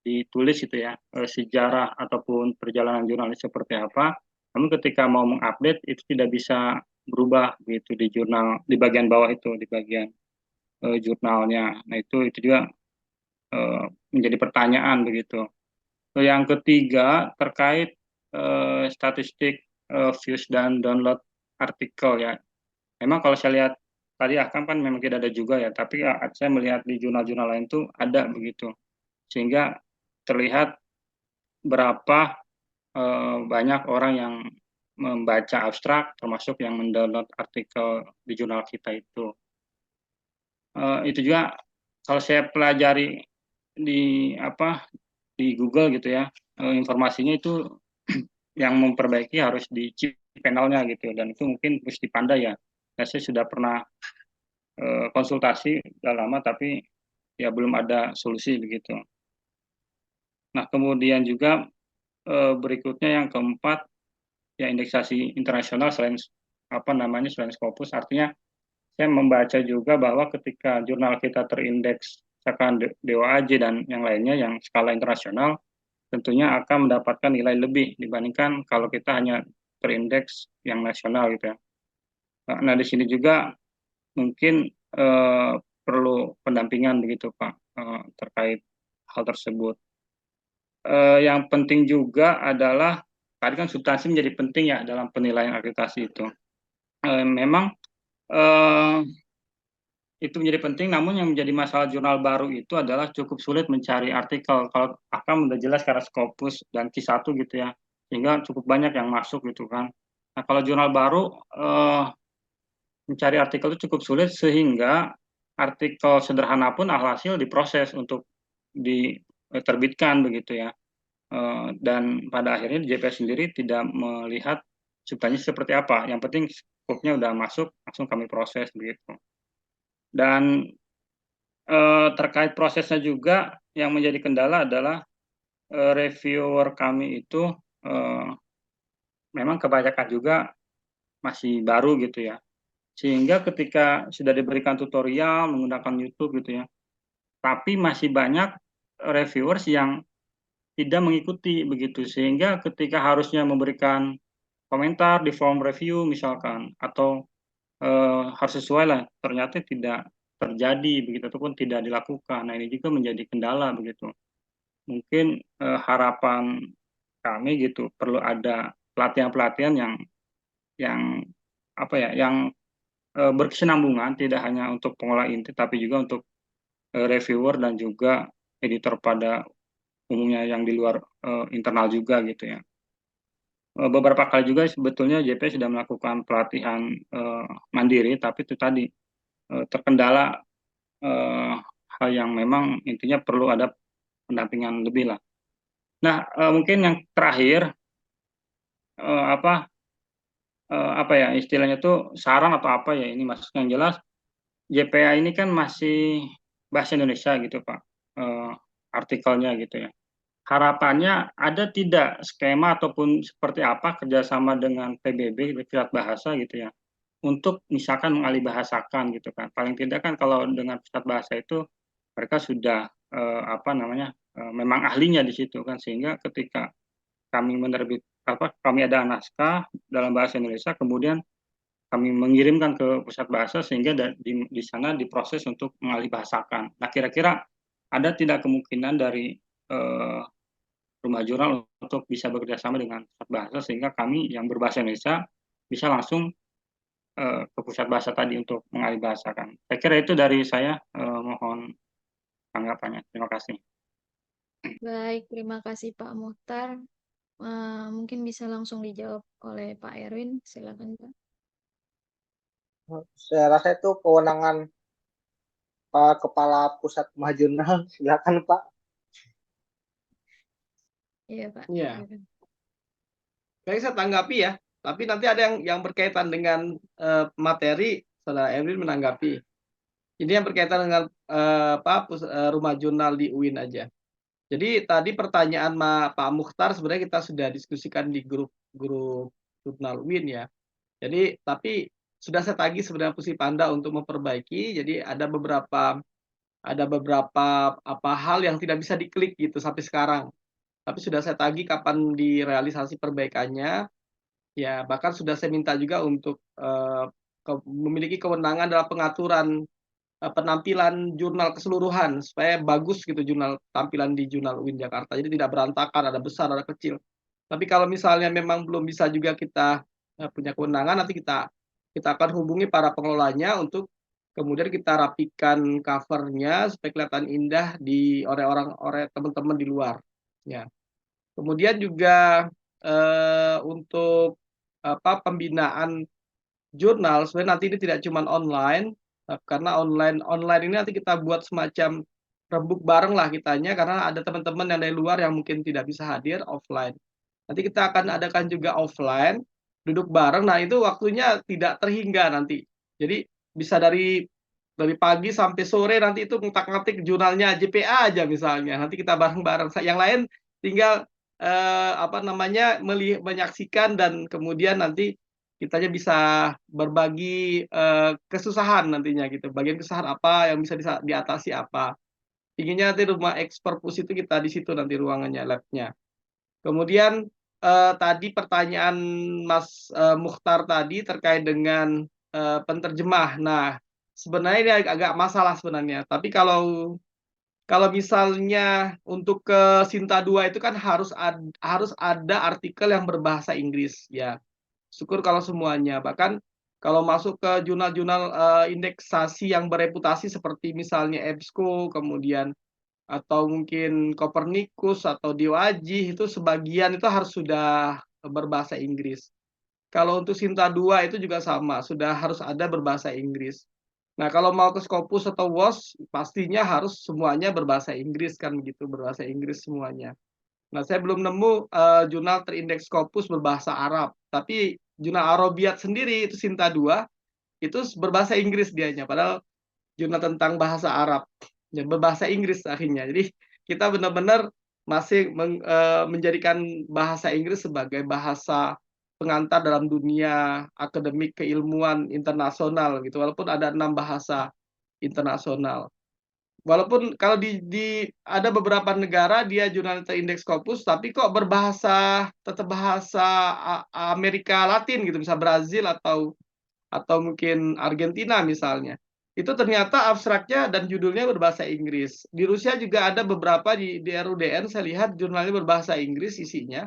ditulis itu ya, sejarah ataupun perjalanan jurnalis seperti apa, namun ketika mau mengupdate itu tidak bisa berubah gitu di jurnal di bagian bawah itu, di bagian jurnalnya. Nah itu juga menjadi pertanyaan begitu. Yang ketiga terkait statistik views dan download artikel ya. Memang kalau saya lihat tadi Akam kan memang tidak ada juga ya, tapi saya melihat di jurnal-jurnal lain tuh ada begitu, sehingga terlihat berapa banyak orang yang membaca abstrak, termasuk yang mendownload artikel di jurnal kita itu. Itu juga kalau saya pelajari di Google gitu ya, informasinya itu yang memperbaiki harus di cPanel-nya gitu, dan itu mungkin harus dipandai ya. Saya sudah pernah konsultasi udah lama tapi ya belum ada solusi begitu. Nah, kemudian juga berikutnya yang keempat ya indeksasi internasional selain selain Scopus, artinya saya membaca juga bahwa ketika jurnal kita terindeks misalkan DOAJ dan yang lainnya yang skala internasional tentunya akan mendapatkan nilai lebih dibandingkan kalau kita hanya terindeks yang nasional gitu ya. Nah, di sini juga mungkin perlu pendampingan begitu Pak terkait hal tersebut. Yang penting juga adalah tadi kan substansi menjadi penting ya dalam penilaian akreditasi itu. Memang itu menjadi penting, namun yang menjadi masalah jurnal baru itu adalah cukup sulit mencari artikel. Kalau Akam udah jelas karena Scopus dan Q1 gitu ya, sehingga cukup banyak yang masuk gitu kan. Nah, kalau jurnal baru mencari artikel itu cukup sulit sehingga artikel sederhana pun alhasil diproses untuk diterbitkan begitu ya. Dan pada akhirnya JPS sendiri tidak melihat substansi seperti apa. Yang penting skopnya udah masuk, langsung kami proses begitu. Dan terkait prosesnya juga yang menjadi kendala adalah reviewer kami itu memang kebanyakan juga masih baru gitu ya. Sehingga ketika sudah diberikan tutorial menggunakan YouTube gitu ya, tapi masih banyak reviewers yang tidak mengikuti begitu, sehingga ketika harusnya memberikan komentar di forum review misalkan, atau harus sesuai lah, ternyata tidak terjadi begitu ataupun tidak dilakukan. Nah, ini juga menjadi kendala begitu. Mungkin harapan kami gitu perlu ada pelatihan-pelatihan yang apa ya, yang berkesinambungan, tidak hanya untuk pengolah inti tapi juga untuk reviewer dan juga editor pada umumnya yang di luar internal juga gitu ya. Beberapa kali juga sebetulnya JP sudah melakukan pelatihan mandiri, tapi itu tadi terkendala hal yang memang intinya perlu ada pendampingan lebih lah. Nah, mungkin yang terakhir apa ya istilahnya tuh saran atau apa ya ini Mas, yang jelas JPA ini kan masih bahasa Indonesia gitu Pak, artikelnya gitu ya. Harapannya ada tidak skema ataupun seperti apa kerjasama dengan PBB, Pusat Bahasa gitu ya, untuk misalkan mengalihbahasakan gitu kan. Paling tidak kan kalau dengan Pusat Bahasa itu mereka sudah memang ahlinya di situ kan, sehingga ketika kami kami ada naskah dalam bahasa Indonesia, kemudian kami mengirimkan ke Pusat Bahasa sehingga di sana diproses untuk mengalihbahasakan. Nah, kira-kira ada tidak kemungkinan dari Rumah Jurnal untuk bisa bekerja sama dengan Pusat Bahasa sehingga kami yang berbahasa Indonesia bisa langsung ke Pusat Bahasa tadi untuk mengalihbahasakan. Saya kira itu dari saya, mohon tanggapannya. Terima kasih. Baik, terima kasih Pak Muhtar. Mungkin bisa langsung dijawab oleh Pak Erwin. Silakan Pak. Saya rasa itu kewenangan Kepala Pusat Rumah Jurnal. Silakan Pak. Iya Pak. Iya. Silakan. Baik, saya tanggapi ya. Tapi nanti ada yang berkaitan dengan materi, Saudara Erwin menanggapi. Ini yang berkaitan dengan Rumah Jurnal di UIN aja. Jadi tadi pertanyaan Pak Mukhtar sebenarnya kita sudah diskusikan di grup jurnal UIN ya. Jadi tapi sudah saya tagih sebenarnya Pusip Panda untuk memperbaiki. Jadi ada beberapa hal yang tidak bisa diklik gitu sampai sekarang. Tapi sudah saya tagih kapan direalisasi perbaikannya. Ya, bahkan sudah saya minta juga untuk memiliki kewenangan dalam pengaturan penampilan jurnal keseluruhan supaya bagus gitu tampilan di jurnal UIN Jakarta. Jadi tidak berantakan, ada besar, ada kecil. Tapi kalau misalnya memang belum bisa juga kita punya kewenangan, nanti kita akan hubungi para pengelolanya untuk kemudian kita rapikan covernya supaya kelihatan indah oleh teman-teman di luar. Ya. Kemudian juga untuk pembinaan jurnal sebenarnya nanti ini tidak cuma online, karena online ini nanti kita buat semacam rembuk bareng lah kitanya, karena ada teman-teman yang dari luar yang mungkin tidak bisa hadir offline. Nanti kita akan adakan juga offline, duduk bareng. Nah, itu waktunya tidak terhingga nanti. Jadi bisa dari dari pagi sampai sore nanti itu ngutak-ngatik jurnalnya JPA aja misalnya. Nanti kita bareng-bareng. Yang lain tinggal menyaksikan dan kemudian nanti kitanya bisa berbagi kesusahan nantinya gitu. Bagian kesusahan apa yang bisa diatasi apa. Inginnya nanti rumah eksperpus itu kita di situ nanti ruangannya, labnya. Kemudian tadi pertanyaan Mas Mukhtar tadi terkait dengan penterjemah. Nah, sebenarnya ini agak masalah sebenarnya. Tapi kalau misalnya untuk ke Sinta 2 itu kan harus ada artikel yang berbahasa Inggris ya. Syukur kalau semuanya. Bahkan kalau masuk ke jurnal-jurnal indeksasi yang bereputasi seperti misalnya EBSCO, kemudian atau mungkin Copernicus atau DOAJ itu sebagian itu harus sudah berbahasa Inggris. Kalau untuk Sinta 2 itu juga sama, sudah harus ada berbahasa Inggris. Nah, kalau mau ke Scopus atau WOS, pastinya harus semuanya berbahasa Inggris kan begitu, berbahasa Inggris semuanya. Nah, saya belum nemu jurnal terindeks Scopus berbahasa Arab, tapi jurnal Arabiat sendiri itu Sinta 2 itu berbahasa Inggris dianya, padahal jurnal tentang bahasa Arab ya berbahasa Inggris akhirnya. Jadi kita benar-benar masih menjadikan bahasa Inggris sebagai bahasa pengantar dalam dunia akademik keilmuan internasional gitu. Walaupun ada 6 bahasa internasional. Walaupun kalau ada beberapa negara dia jurnal terindeks Scopus, tapi kok tetap bahasa Amerika Latin gitu, bisa Brazil atau mungkin Argentina misalnya. Itu ternyata abstraknya dan judulnya berbahasa Inggris. Di Rusia juga ada beberapa di RUDN, saya lihat jurnalnya berbahasa Inggris isinya,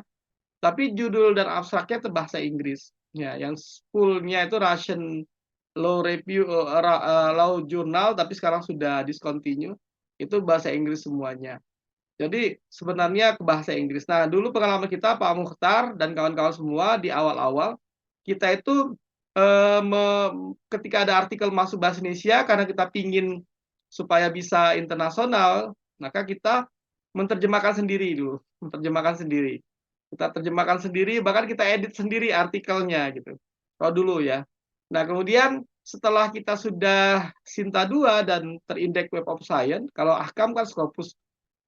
tapi judul dan abstraknya itu bahasa Inggris. Ya, yang full-nya itu Russian Law Review, Law Journal, tapi sekarang sudah discontinue. Itu bahasa Inggris semuanya. Jadi sebenarnya ke bahasa Inggris. Nah, dulu pengalaman kita Pak Mukhtar dan kawan-kawan semua di awal-awal, kita itu ketika ada artikel masuk bahasa Indonesia, karena kita pingin supaya bisa internasional, maka kita menerjemahkan sendiri dulu, Kita terjemahkan sendiri, bahkan kita edit sendiri artikelnya gitu. Kalau dulu ya. Nah, kemudian setelah kita sudah Sinta 2 dan terindeks Web of Science, kalau Ahkam kan Scopus,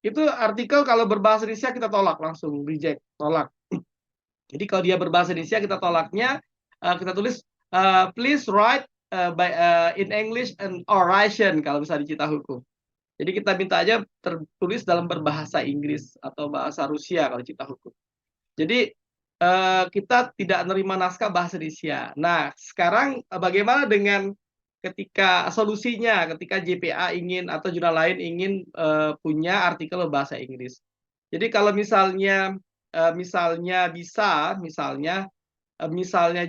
itu artikel kalau berbahasa Indonesia kita tolak langsung, reject, tolak. Jadi kalau dia berbahasa Indonesia kita tolaknya, kita tulis please write in English and or Russian kalau misalnya di Cita Hukum. Jadi kita minta aja tertulis dalam berbahasa Inggris atau bahasa Rusia kalau Cita Hukum. Jadi kita tidak menerima naskah bahasa Indonesia. Nah, sekarang bagaimana dengan ketika solusinya, ketika JPA ingin atau jurnal lain ingin punya artikel berbahasa Inggris. Jadi kalau misalnya misalnya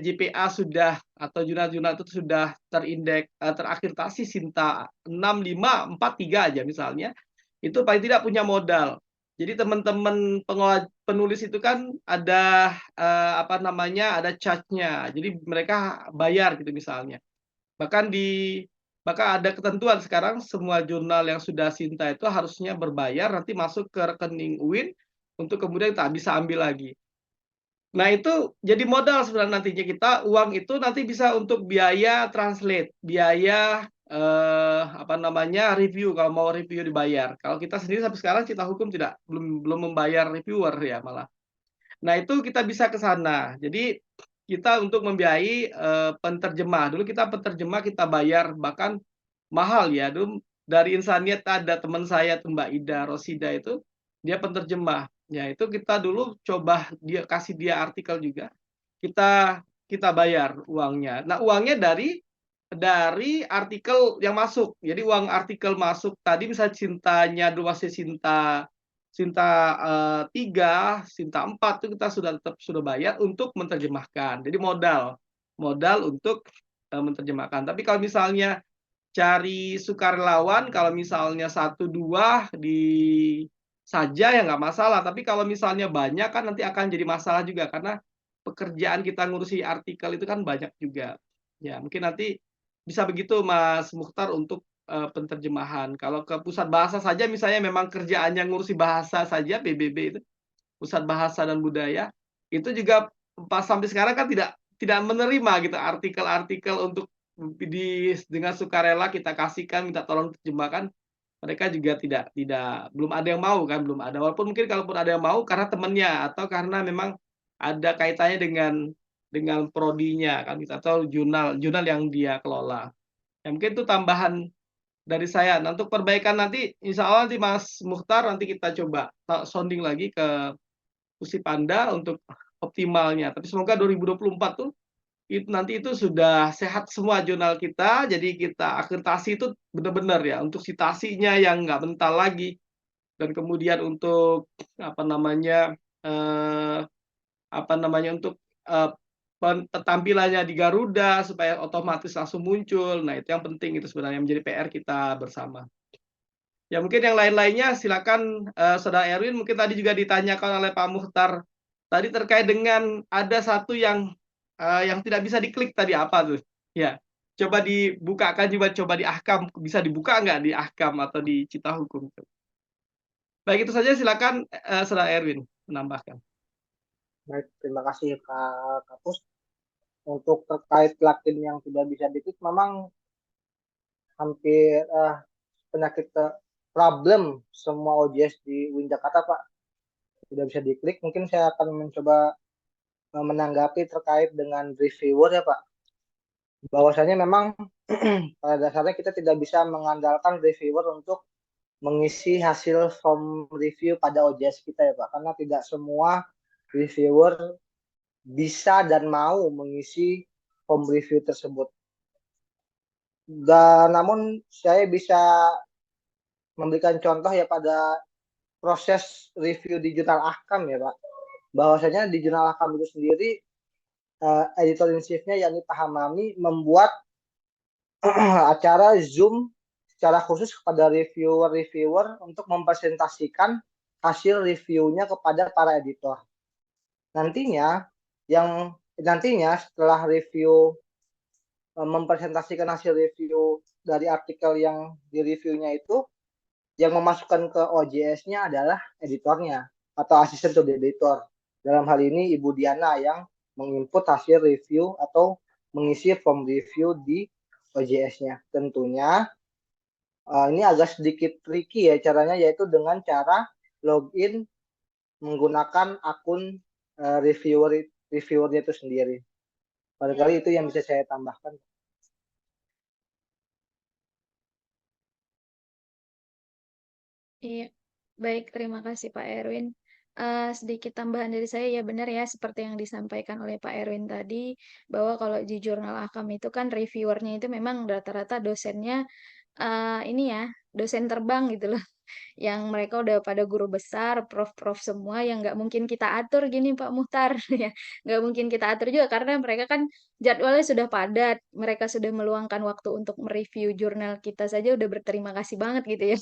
JPA sudah atau jurnal-jurnal itu sudah terindeks terakreditasi Sinta 6543 aja misalnya, itu paling tidak punya modal. Jadi teman-teman penulis itu kan ada ada charge-nya. Jadi mereka bayar gitu misalnya. Bahkan ada ketentuan sekarang semua jurnal yang sudah Sinta itu harusnya berbayar, nanti masuk ke rekening UIN untuk kemudian tak bisa ambil lagi. Nah, itu jadi modal sebenarnya nantinya uang itu nanti bisa untuk biaya translate, biaya review kalau mau review dibayar. Kalau kita sendiri sampai sekarang Cita Hukum belum membayar reviewer ya malah. Nah, itu kita bisa ke sana. Jadi kita untuk membiayai penterjemah. Dulu kita penterjemah kita bayar bahkan mahal ya. Dulu dari Insaniat ada teman saya Mbak Ida Rosida itu dia penterjemah. Ya, itu kita dulu coba kasih dia artikel juga. Kita bayar uangnya. Nah, uangnya dari artikel yang masuk. Jadi uang artikel masuk tadi misalnya Cintanya dua Sinta 3, Sinta 4 itu kita sudah bayar untuk menerjemahkan. Jadi modal untuk menerjemahkan. Tapi kalau misalnya cari sukarelawan, kalau misalnya 1-2 saja ya nggak masalah. Tapi kalau misalnya banyak kan nanti akan jadi masalah juga karena pekerjaan kita ngurusi artikel itu kan banyak juga. Ya mungkin nanti bisa begitu Mas Mukhtar untuk penterjemahan. Kalau ke pusat bahasa saja misalnya memang kerjaannya ngurusi bahasa saja PBB itu, Pusat Bahasa dan Budaya, itu juga pas sampai sekarang kan tidak menerima gitu artikel-artikel untuk dengan sukarela kita kasihkan, minta tolong terjemahkan, mereka juga belum ada yang mau kan, belum ada. Walaupun mungkin kalaupun ada yang mau karena temennya atau karena memang ada kaitannya dengan prodinya kan gitu, atau jurnal yang dia kelola. Ya mungkin itu tambahan dari saya. Nah, untuk perbaikan nanti insya Allah nanti Mas Mukhtar nanti kita coba sounding lagi ke Pusipanda untuk optimalnya. Tapi semoga 2024 tuh nanti itu sudah sehat semua jurnal kita, jadi kita akreditasi itu benar-benar ya untuk citasinya yang nggak mental lagi, dan kemudian untuk eh, untuk tampilannya di Garuda supaya otomatis langsung muncul. Nah itu yang penting, itu sebenarnya menjadi PR kita bersama. Ya mungkin yang lain-lainnya silakan Saudara Erwin, mungkin tadi juga ditanyakan oleh Pak Mukhtar tadi terkait dengan ada satu yang tidak bisa diklik tadi apa tuh? Ya, coba dibukakan juga, coba di Ahkam, bisa dibuka nggak di Ahkam atau di Cita Hukum? Baik, itu saja, silakan Saudara Erwin menambahkan. Baik, terima kasih Kak Kapus. Untuk terkait plugin yang tidak bisa diklik, memang hampir penyakit problem semua OJS di Win Jakarta Pak, tidak bisa diklik. Mungkin saya akan mencoba menanggapi terkait dengan reviewer ya Pak. Bahwasanya memang pada dasarnya kita tidak bisa mengandalkan reviewer untuk mengisi hasil form review pada OJS kita ya Pak, karena tidak semua reviewer bisa dan mau mengisi form review tersebut. Dan namun saya bisa memberikan contoh ya pada proses review di jurnal Ahkam ya Pak. Bahwasanya di jurnal Ahkam itu sendiri editor in chief-nya yakni Pak Hamami membuat acara Zoom secara khusus kepada reviewer untuk mempresentasikan hasil reviewnya kepada para editor. Nantinya setelah review mempresentasikan hasil review dari artikel yang di-reviewnya itu, yang memasukkan ke OJS-nya adalah editornya atau asisten to editor. Dalam hal ini Ibu Diana yang menginput hasil review atau mengisi form review di OJS-nya. Tentunya ini agak sedikit tricky ya caranya, yaitu dengan cara login menggunakan akun reviewernya itu sendiri. Barangkali itu yang bisa saya tambahkan. Iya, baik, terima kasih Pak Erwin. Sedikit tambahan dari saya, ya benar ya, seperti yang disampaikan oleh Pak Erwin tadi, bahwa kalau di jurnal Akam itu kan reviewernya itu memang rata-rata dosennya ini ya, dosen terbang gitu loh. Yang mereka udah pada guru besar, prof-prof semua, yang nggak mungkin kita atur gini Pak Muhtar, ya. Nggak mungkin kita atur juga karena mereka kan jadwalnya sudah padat, mereka sudah meluangkan waktu untuk mereview jurnal kita saja udah berterima kasih banget gitu ya,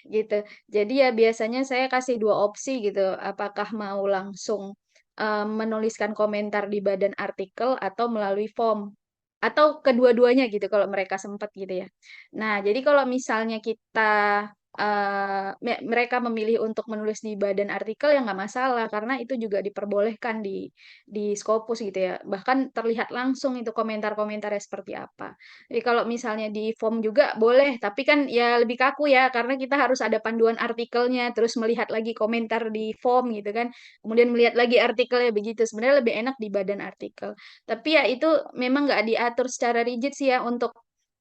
gitu. Jadi ya biasanya saya kasih dua opsi gitu, apakah mau langsung menuliskan komentar di badan artikel atau melalui form atau kedua-duanya gitu kalau mereka sempat gitu ya. Nah, jadi kalau misalnya kita mereka memilih untuk menulis di badan artikel ya nggak masalah karena itu juga diperbolehkan di Scopus gitu ya. Bahkan terlihat langsung itu komentar-komentarnya seperti apa. Jadi kalau misalnya di form juga boleh, tapi kan ya lebih kaku ya karena kita harus ada panduan artikelnya, terus melihat lagi komentar di form gitu kan. Kemudian melihat lagi artikelnya begitu. Sebenarnya lebih enak di badan artikel. Tapi ya itu memang nggak diatur secara rigid sih ya untuk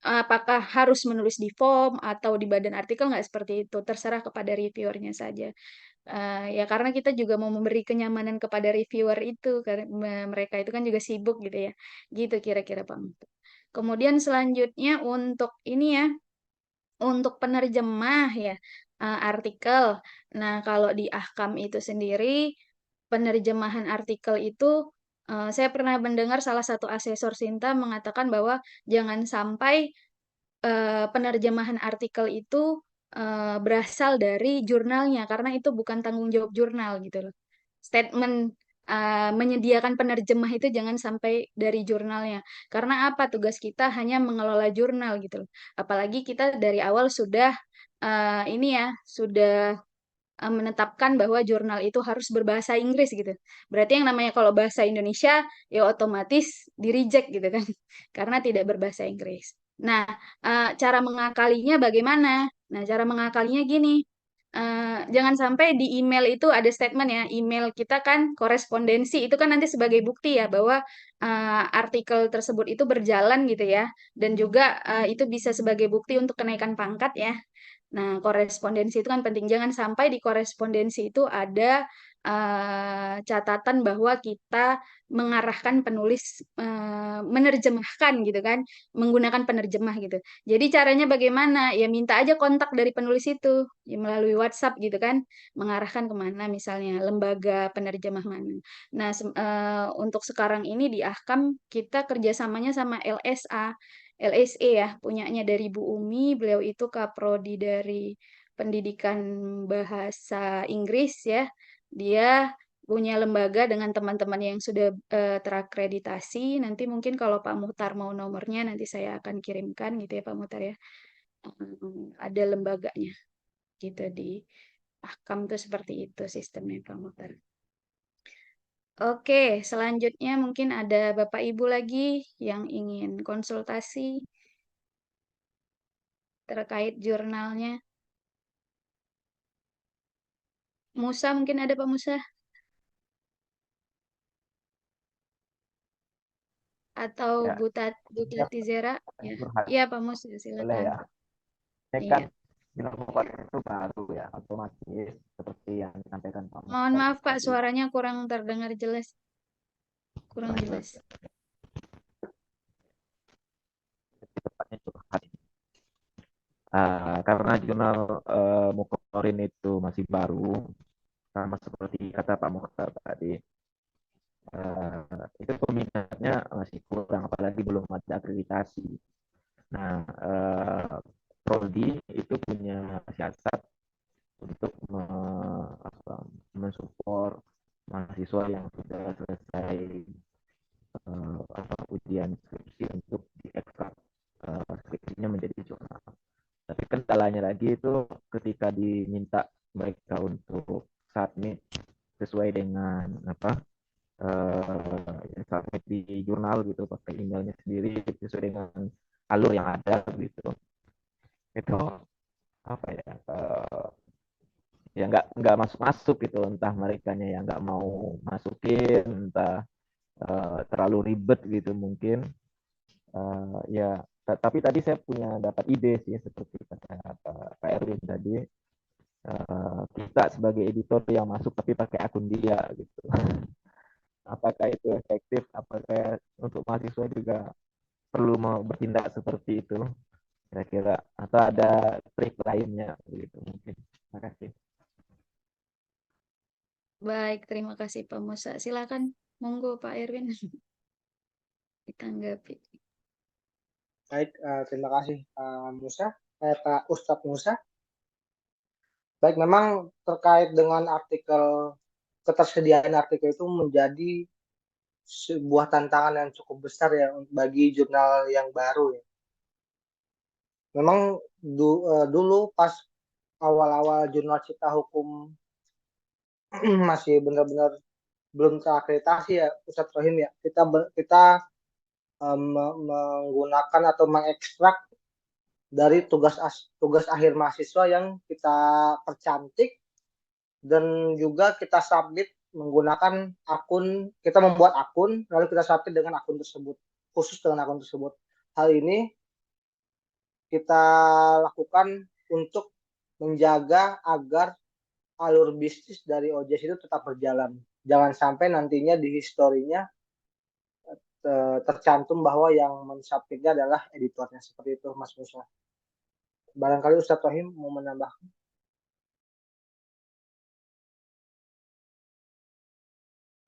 apakah harus menulis di form atau di badan artikel, nggak seperti itu. Terserah kepada reviewernya saja. Ya karena kita juga mau memberi kenyamanan kepada reviewer itu, karena mereka itu kan juga sibuk gitu ya. Gitu kira-kira Pak. Kemudian selanjutnya untuk ini ya, untuk penerjemah ya artikel. Nah, kalau di Ahkam itu sendiri penerjemahan artikel itu saya pernah mendengar salah satu asesor Sinta mengatakan bahwa jangan sampai penerjemahan artikel itu berasal dari jurnalnya karena itu bukan tanggung jawab jurnal gitu loh. Statement menyediakan penerjemah itu jangan sampai dari jurnalnya. Karena apa? Tugas kita hanya mengelola jurnal gitu loh. Apalagi kita dari awal sudah ini ya, sudah menetapkan bahwa jurnal itu harus berbahasa Inggris gitu. Berarti yang namanya kalau bahasa Indonesia ya otomatis di-reject gitu kan, karena tidak berbahasa Inggris. Nah, cara mengakalinya bagaimana? Nah, cara mengakalinya gini, jangan sampai di email itu ada statement ya, email kita kan korespondensi itu kan nanti sebagai bukti ya bahwa artikel tersebut itu berjalan gitu ya, dan juga itu bisa sebagai bukti untuk kenaikan pangkat ya. Nah, korespondensi itu kan penting. Jangan sampai di korespondensi itu ada catatan bahwa kita mengarahkan penulis menerjemahkan gitu kan, menggunakan penerjemah gitu. Jadi caranya bagaimana? Ya minta aja kontak dari penulis itu ya, melalui WhatsApp gitu kan, mengarahkan kemana misalnya lembaga penerjemah mana. Nah, untuk sekarang ini di Ahkam kita kerjasamanya sama LSA. LSE ya, punyanya dari Bu Umi, beliau itu kaprodi dari pendidikan bahasa Inggris ya. Dia punya lembaga dengan teman-teman yang sudah terakreditasi. Nanti mungkin kalau Pak Muhtar mau nomornya, nanti saya akan kirimkan gitu ya Pak Muhtar ya. Ada lembaganya gitu di Ahkam tuh seperti itu sistemnya Pak Muhtar. Oke, selanjutnya mungkin ada Bapak Ibu lagi yang ingin konsultasi terkait jurnalnya. Musa mungkin ada Pak Musa? Atau Ya, Butati Zera? Ya, curhat iya Pak Musa, boleh silakan. ya. Ini kan Iya. jurnal Muqarrar itu baru ya, otomatis seperti yang disampaikan Pak Mohon Muqtar maaf Pak, tadi. suaranya kurang terdengar jelas. Kurang jelas. Tepatnya curhat. Karena jurnal Muqarrar itu masih baru, sama seperti kata Pak Muqtar tadi, itu peminatnya masih kurang, apalagi belum ada akreditasi. Nah, Prodi itu punya siasat untuk mensupport mahasiswa yang sudah selesai ujian skripsi untuk diekstrak skripsinya menjadi jurnal. Tapi kendalanya lagi itu ketika diminta mereka untuk submit sesuai dengan submit di jurnal gitu, pakai emailnya sendiri sesuai dengan alur yang ada gitu. Itu apa ya? Ya nggak masuk gitu, entah mereka yang nggak mau masukin, entah terlalu ribet gitu mungkin. Ya, tapi tadi saya punya dapat ide sih, seperti kata Pak Erwin tadi, kita sebagai editor yang masuk tapi pakai akun dia gitu. Apakah itu efektif? Apakah untuk mahasiswa juga perlu mau bertindak seperti itu? Kira-kira, atau ada trik lainnya gitu mungkin. Terima kasih. Baik, terima kasih Pak Musa. Silakan, monggo Pak Erwin ditanggapi. Baik, terima kasih Musa, Pak Ustadz Musa. Baik, memang terkait dengan ketersediaan artikel itu menjadi sebuah tantangan yang cukup besar ya bagi jurnal yang baru ya. Memang dulu pas awal-awal jurnal Cipta Hukum masih benar-benar belum terakreditasi ya Ustadz Rohim ya. Kita menggunakan atau mengekstrak dari tugas akhir mahasiswa yang kita percantik dan juga kita submit menggunakan akun, kita membuat akun lalu kita submit dengan akun tersebut, khusus dengan akun tersebut. Hal ini kita lakukan untuk menjaga agar alur bisnis dari OJS itu tetap berjalan. Jangan sampai nantinya di historinya tercantum bahwa yang mensubmitnya adalah editornya. Seperti itu Mas Musa. Barangkali Ustadz Rohim mau menambah.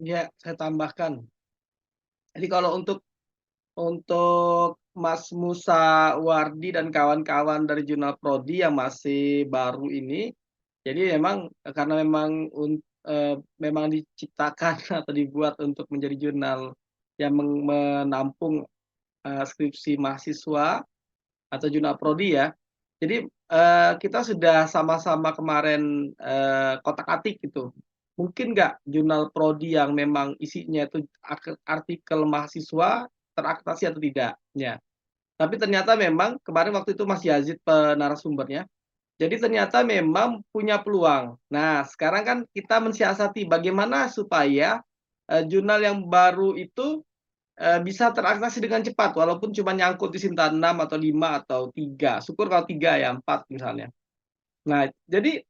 Ya, saya tambahkan. Jadi kalau untuk Mas Musa Wardi dan kawan-kawan dari Jurnal Prodi yang masih baru ini, jadi karena memang diciptakan atau dibuat untuk menjadi jurnal yang menampung skripsi mahasiswa atau jurnal prodi ya. Jadi kita sudah sama-sama kemarin kotak-atik gitu. Mungkin nggak jurnal prodi yang memang isinya itu artikel mahasiswa terakreditasi atau tidak? Ya. Tapi ternyata memang kemarin waktu itu Mas Yazid narasumbernya. Jadi ternyata memang punya peluang. Nah, sekarang kan kita mensiasati bagaimana supaya jurnal yang baru itu bisa terakreditasi dengan cepat, walaupun cuma nyangkut di Sinta 6 atau 5 atau 3. Syukur kalau 3 ya, 4 misalnya. Nah, jadi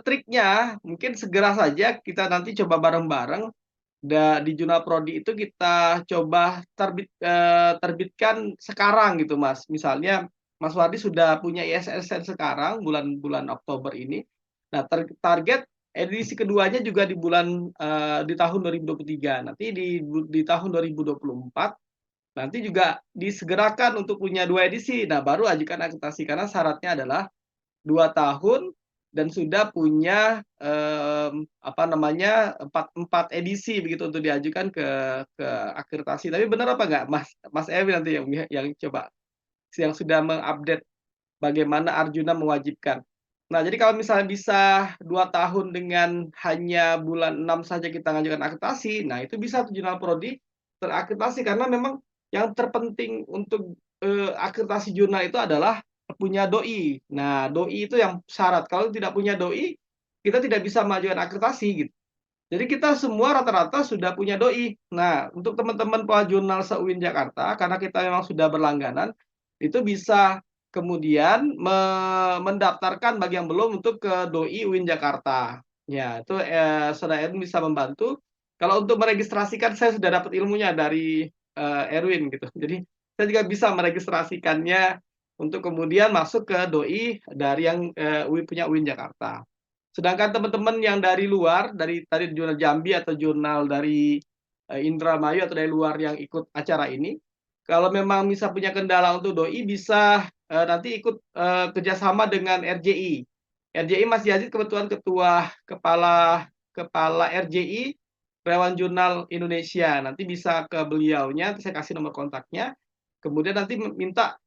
triknya mungkin segera saja kita nanti coba bareng-bareng di jurnal prodi itu kita coba terbitkan sekarang gitu Mas. Misalnya Mas Wardi sudah punya ISSN sekarang bulan Oktober ini. Nah, target edisi keduanya juga di tahun 2023. Nanti di tahun 2024 nanti juga disegerakan untuk punya 2 edisi. Nah, baru ajukan akreditasi karena syaratnya adalah 2 tahun dan sudah punya empat edisi begitu untuk diajukan ke akreditasi. Tapi benar apa enggak Mas Ewi nanti yang coba yang sudah mengupdate bagaimana Arjuna mewajibkan. Nah, jadi kalau misalnya bisa 2 tahun dengan hanya bulan 6 saja kita mengajukan akreditasi, nah itu bisa jurnal prodi terakreditasi karena memang yang terpenting untuk akreditasi jurnal itu adalah punya doi. Nah, doi itu yang syarat. Kalau tidak punya doi, kita tidak bisa mengajukan akreditasi gitu. Jadi kita semua rata-rata sudah punya doi. Nah, untuk teman-teman jurnal se-UIN Jakarta, karena kita memang sudah berlangganan, itu bisa kemudian mendaftarkan bagi yang belum untuk ke doi UIN Jakarta. Ya, itu Saudara Erwin bisa membantu. Kalau untuk meregistrasikan, saya sudah dapat ilmunya dari Erwin gitu. Jadi saya juga bisa meregistrasikannya untuk kemudian masuk ke doi dari yang punya UIN Jakarta. Sedangkan teman-teman yang dari luar, dari tadi jurnal Jambi atau jurnal dari Indramayu atau dari luar yang ikut acara ini, kalau memang bisa punya kendala untuk doi, bisa nanti ikut kerjasama dengan RJI. RJI Mas Yazid kebetulan kepala RJI Relawan Jurnal Indonesia. Nanti bisa ke beliaunya, nanti saya kasih nomor kontaknya. Kemudian nanti minta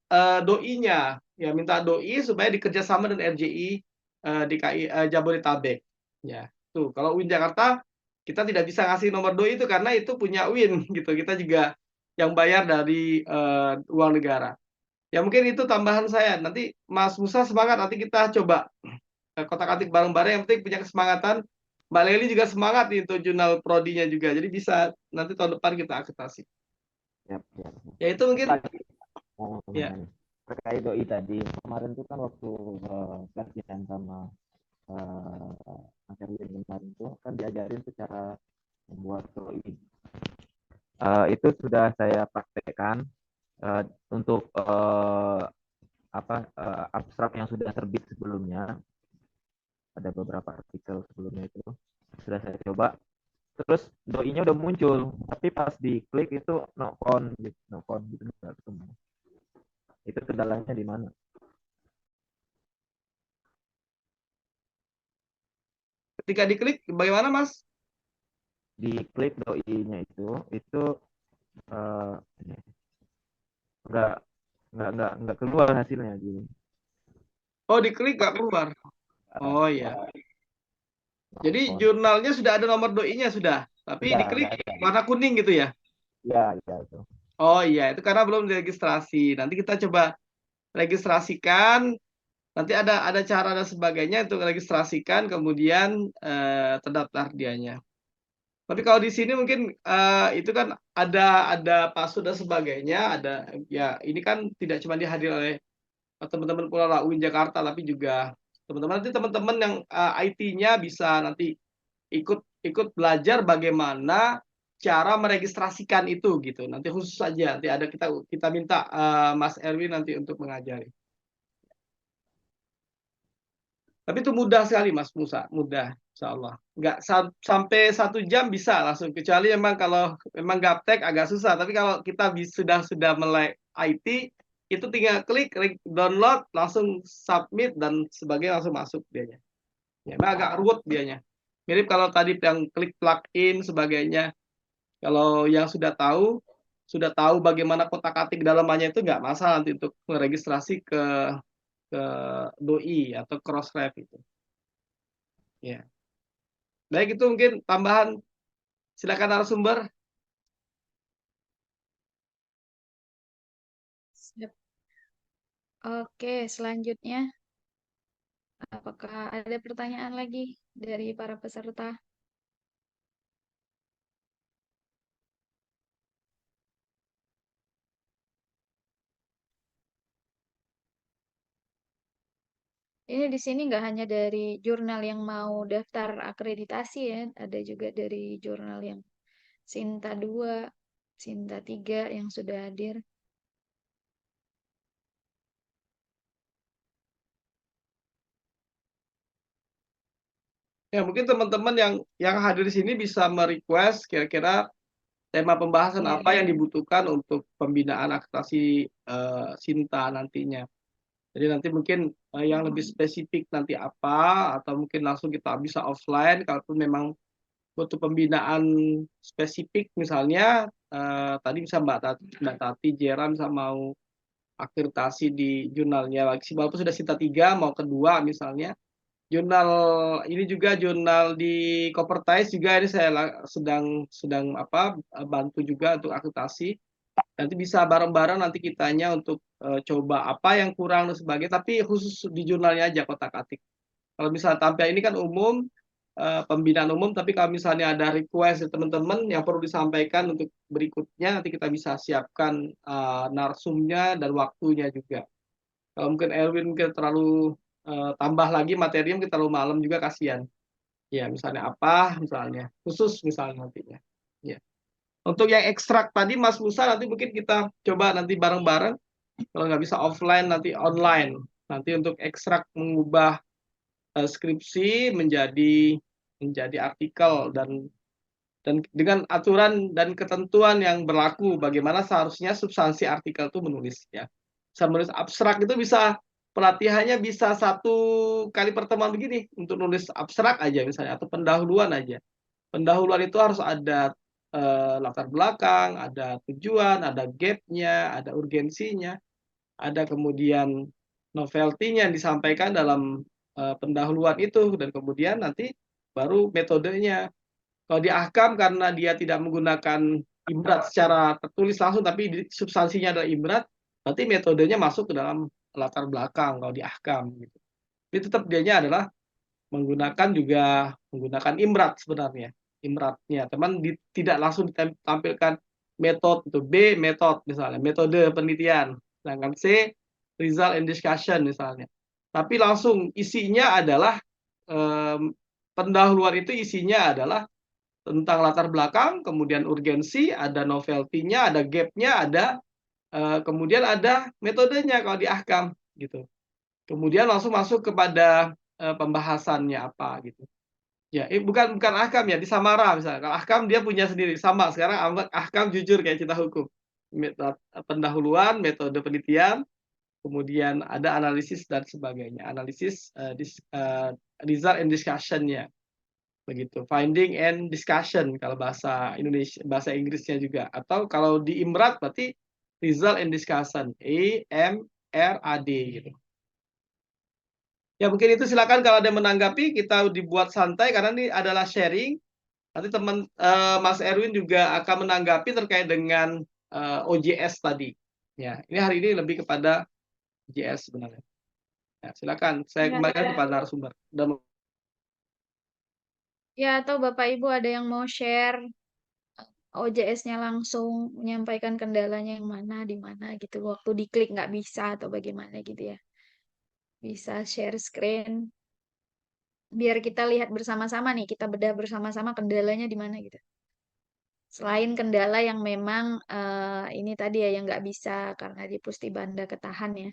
doi-nya, ya minta doi supaya dikerjasama dengan RJI DKI Jabodetabek. Ya, tuh kalau UIN Jakarta kita tidak bisa ngasih nomor doi itu karena itu punya UIN gitu. Kita juga yang bayar dari uang negara. Ya mungkin itu tambahan saya. Nanti Mas Musa semangat, nanti kita coba kotak-atik bareng-bareng. Yang penting punya kesemangatan. Mbak Leli juga semangat nih untuk jurnal prodinya juga. Jadi bisa nanti tahun depan kita akreditasi. Yap. Ya itu mungkin. Ya. Terkait doi tadi, kemarin itu kan waktu pelatihan sama Mas Erwin kemarin itu kan diajarin secara membuat doi. Itu sudah saya praktekkan untuk abstrak yang sudah terbit sebelumnya. Ada beberapa artikel sebelumnya itu sudah saya coba. Terus doi-nya udah muncul, tapi pas diklik itu no count gitu nggak ketemu. Itu kendalanya di mana? Ketika diklik, bagaimana Mas? Diklik doi-nya itu nggak keluar hasilnya gitu. Oh, diklik nggak keluar. Oh iya. Jadi jurnalnya sudah ada nomor doi-nya sudah, tapi diklik warna kuning gitu ya? Iya itu. Oh iya, itu karena belum diregistrasi. Nanti kita coba registrasikan. Nanti ada cara dan sebagainya untuk registrasikan, kemudian terdaftar dianya. Tapi kalau di sini mungkin itu kan ada password dan sebagainya, ada ya ini kan tidak cuma dihadir oleh teman-teman Pulau UIN Jakarta, tapi juga teman-teman yang IT-nya bisa nanti ikut belajar bagaimana cara meregistrasikan itu gitu. Nanti khusus saja nanti ada kita minta Mas Erwin nanti untuk mengajari. Tapi itu mudah sekali Mas Musa, mudah insya Allah. Nggak sampai 1 jam bisa langsung, kecuali memang kalau memang gaptek agak susah. Tapi kalau kita sudah melek IT, itu tinggal klik download, langsung submit dan sebagainya langsung masuk dianya. Ya, memang agak ruwet dianya. Mirip kalau tadi yang klik plugin sebagainya. Kalau yang sudah tahu bagaimana kotak-atik dalamannya itu nggak masalah nanti untuk meregistrasi ke ke doi atau crossref itu. Ya. Baik, itu mungkin tambahan. Silakan narasumber. Siap. Oke, selanjutnya apakah ada pertanyaan lagi dari para peserta? Ini di sini nggak hanya dari jurnal yang mau daftar akreditasi ya, ada juga dari jurnal yang Sinta 2, Sinta 3 yang sudah hadir. Ya, mungkin teman-teman yang hadir di sini bisa merequest kira-kira tema pembahasan apa yang dibutuhkan untuk pembinaan akreditasi Sinta nantinya. Jadi nanti mungkin yang lebih spesifik nanti apa, atau mungkin langsung kita bisa offline kalaupun memang butuh pembinaan spesifik, misalnya tadi bisa Mbak Tati Jera bisa mau akreditasi di jurnalnya lagi, walaupun sudah Sinta 3 mau kedua misalnya. Jurnal ini juga jurnal di Kopertais juga ini saya sedang bantu juga untuk akreditasi. Nanti bisa bareng-bareng nanti kitanya untuk coba apa yang kurang dan sebagainya, tapi khusus di jurnalnya aja kotak-atik. Kalau misalnya tampil ini kan umum, pembinaan umum, tapi kalau misalnya ada request dari teman-teman yang perlu disampaikan untuk berikutnya, nanti kita bisa siapkan narsumnya dan waktunya juga. Kalau mungkin Erwin mungkin terlalu tambah lagi materi mungkin terlalu malam juga, kasihan. Ya, misalnya apa, misalnya khusus misalnya nantinya. Ya. Untuk yang ekstrak tadi Mas Musa nanti mungkin kita coba nanti bareng-bareng. Kalau nggak bisa offline nanti online. Nanti untuk ekstrak mengubah skripsi menjadi artikel dan dengan aturan dan ketentuan yang berlaku bagaimana seharusnya substansi artikel itu menulis ya. Bisa menulis abstrak itu bisa pelatihannya bisa 1 kali pertemuan begini untuk nulis abstrak aja misalnya atau pendahuluan aja. Pendahuluan itu harus ada latar belakang, ada tujuan, ada gap-nya, ada urgensinya, ada kemudian novelty-nya yang disampaikan dalam pendahuluan itu, dan kemudian nanti baru metodenya. Kalau di Ahkam karena dia tidak menggunakan ibrat secara tertulis langsung, tapi substansinya adalah ibrat, berarti metodenya masuk ke dalam latar belakang kalau di Ahkam gitu. Jadi tetap dianya adalah menggunakan imrat sebenarnya. Imratnya, teman tidak langsung ditampilkan metode itu B metode misalnya, metode penelitian, sedangkan C result and discussion misalnya. Tapi langsung isinya adalah pendahuluan itu isinya adalah tentang latar belakang, kemudian urgensi, ada novelty-nya, ada gap-nya, ada kemudian ada metodenya kalau di Ahkam gitu. Kemudian langsung masuk kepada pembahasannya apa gitu. Ya, bukan Ahkam ya, di Samara misalnya. Kalau Ahkam dia punya sendiri sama. Sekarang Ahkam jujur kayak Cita Hukum. Pendahuluan, metode penelitian, kemudian ada analisis dan sebagainya. Analisis, result and discussion-nya. Begitu, finding and discussion kalau bahasa Indonesia, bahasa Inggrisnya juga. Atau kalau di Imrat berarti result and discussion, EMRAD gitu. Ya mungkin itu, silakan kalau ada yang menanggapi, kita dibuat santai karena ini adalah sharing. Nanti teman Mas Erwin juga akan menanggapi terkait dengan OJS tadi. Ya, ini hari ini lebih kepada OJS sebenarnya. Ya, silakan, saya kembalikan kepada narasumber. Ya, atau Bapak Ibu ada yang mau share OJS-nya langsung menyampaikan kendalanya yang mana, di mana gitu. Waktu diklik nggak bisa atau bagaimana gitu ya. Bisa share screen. Biar kita lihat bersama-sama nih, kita bedah bersama-sama kendalanya di mana gitu. Selain kendala yang memang ini tadi ya yang nggak bisa karena di Pusti Banda ketahan ya.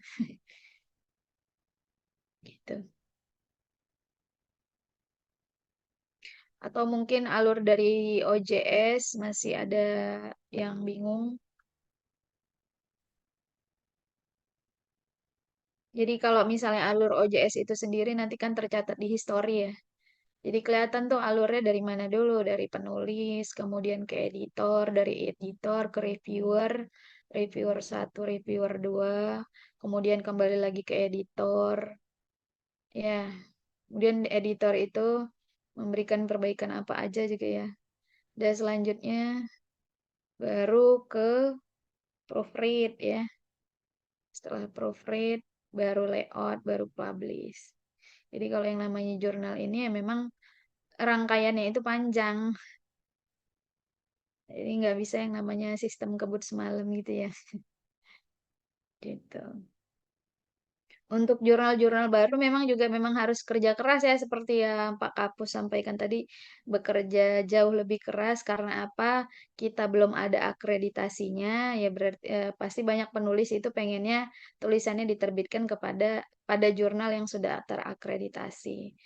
Gitu. Atau mungkin alur dari OJS masih ada yang bingung. Jadi kalau misalnya alur OJS itu sendiri nanti kan tercatat di history ya. Jadi kelihatan tuh alurnya dari mana dulu, dari penulis, kemudian ke editor, dari editor ke reviewer, reviewer 1, reviewer 2, kemudian kembali lagi ke editor. Ya, kemudian editor itu memberikan perbaikan apa aja juga ya. Dan selanjutnya baru ke proofread ya. Setelah proofread, baru layout, baru publish. Jadi kalau yang namanya jurnal ini ya memang rangkaiannya itu panjang. Jadi nggak bisa yang namanya sistem kebut semalam gitu ya. Gitu. Untuk jurnal-jurnal baru memang harus kerja keras ya seperti yang Pak Kapus sampaikan tadi, bekerja jauh lebih keras karena apa? Kita belum ada akreditasinya ya berarti pasti banyak penulis itu pengennya tulisannya diterbitkan pada jurnal yang sudah terakreditasi.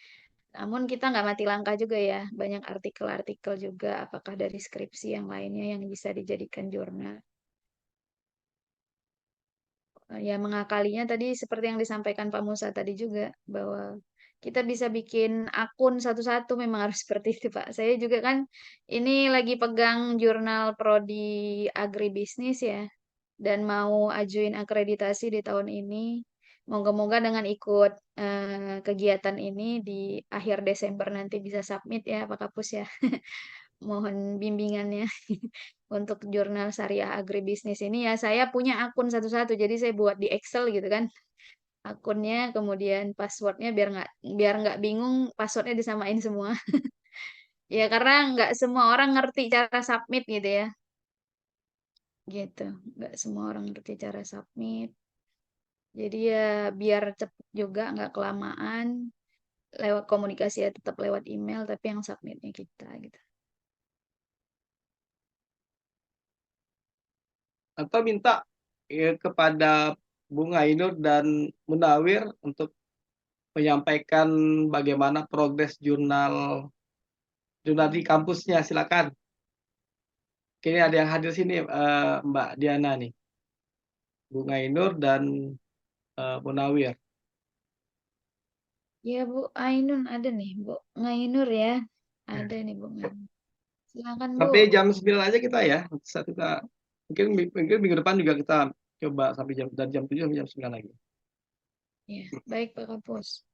Namun kita nggak mati langkah juga ya, banyak artikel-artikel juga apakah dari skripsi yang lainnya yang bisa dijadikan jurnal. Ya mengakalinya tadi seperti yang disampaikan Pak Musa tadi juga bahwa kita bisa bikin akun satu-satu memang harus seperti itu Pak. Saya juga kan ini lagi pegang jurnal prodi agribisnis ya dan mau ajuin akreditasi di tahun ini. Moga-moga dengan ikut kegiatan ini di akhir Desember nanti bisa submit ya Pak Kapus ya. Mohon bimbingannya untuk jurnal syariah agribisnis ini ya saya punya akun satu-satu jadi saya buat di Excel gitu kan akunnya kemudian passwordnya biar nggak bingung passwordnya disamain semua ya karena nggak semua orang ngerti cara submit gitu ya gitu nggak semua orang ngerti cara submit jadi ya biar cepet juga nggak kelamaan lewat komunikasi ya tetap lewat email tapi yang submitnya kita gitu. Atau minta kepada Bung Ainur dan Munawir untuk menyampaikan bagaimana progres jurnal di kampusnya, silakan. Kini ada yang hadir sini, Mbak Diana nih, Bung Ainur dan Munawir. Ya Bu Ainun ada nih Bu Ngainur ya ada nih Bu Ngainur. Silakan Bu. Sampai jam 9 aja kita ya. Saat kita mungkin minggu depan juga kita coba sampai jam 7 sampai jam 9 lagi. Ya, baik Pak Kapus.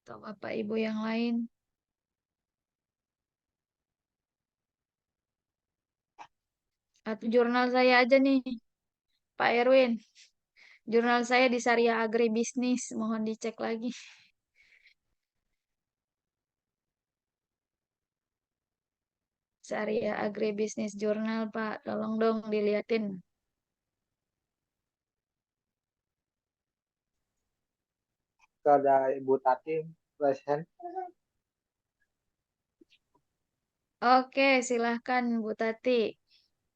Atau Bapak Ibu yang lain. Atau jurnal saya aja nih, Pak Erwin. Jurnal saya di Syariah Agribisnis, mohon dicek lagi. Syariah Agribisnis Jurnal, Pak. Tolong dong diliatin. Ada Ibu Tati present. Oke, silahkan Bu Tati.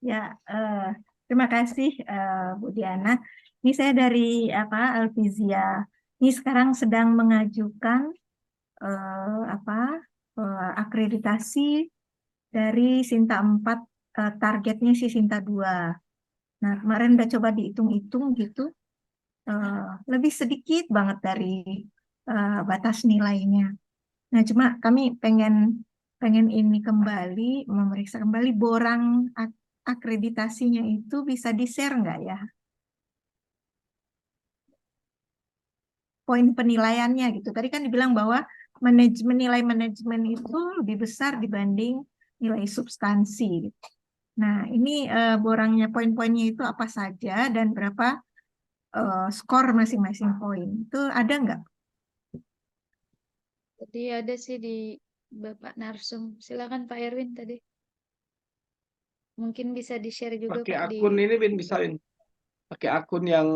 Ya, terima kasih Bu Diana. Ini saya dari Alvizia. Ini sekarang sedang mengajukan akreditasi dari Sinta 4, targetnya sih Sinta 2. Nah, kemarin udah coba dihitung-hitung gitu, lebih sedikit banget dari batas nilainya. Nah, cuma kami pengen ini kembali, memeriksa kembali borang akreditasinya itu bisa di-share nggak ya? Poin penilaiannya gitu. Tadi kan dibilang bahwa nilai manajemen itu lebih besar dibanding nilai substansi. Gitu. Nah, ini borangnya poin-poinnya itu apa saja dan berapa skor masing-masing poin. Itu ada nggak? Tadi ada sih di Bapak Narsum. Silakan Pak Erwin tadi. Mungkin bisa di-share juga Pakai Pak akun di... ini bisa pakai akun yang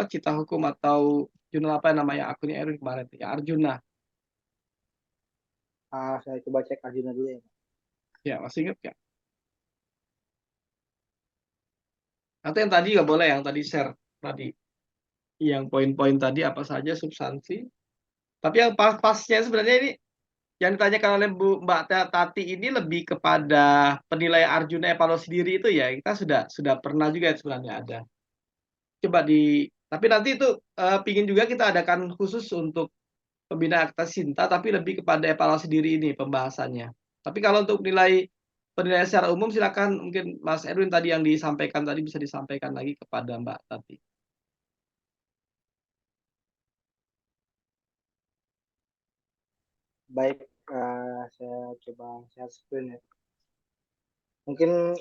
Cita Hukum atau jurnal apa namanya akunnya Erwin kemarin ya, Arjuna. Saya coba cek Arjuna dulu ya. Ya, masih ingat ya? Atau yang tadi juga boleh, yang tadi share tadi. Yang poin-poin tadi apa saja substansi. Tapi yang pasnya sebenarnya ini yang ditanyakan oleh Mbak Tati ini lebih kepada penilaian Arjuna evaluasi diri itu ya. Kita sudah pernah juga sebenarnya ada. Coba tapi nanti itu pingin juga kita adakan khusus untuk pembinaan akta Sinta tapi lebih kepada evaluasi diri ini pembahasannya. Tapi kalau untuk penilaian secara umum silakan mungkin Mas Erwin tadi yang disampaikan tadi bisa disampaikan lagi kepada Mbak Tati. Baik, saya coba share screen ya. Mungkin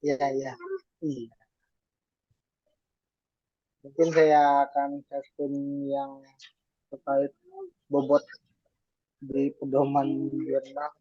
ya ya. Iya. Mungkin saya akan share screen yang terkait bobot di pedoman jurnal.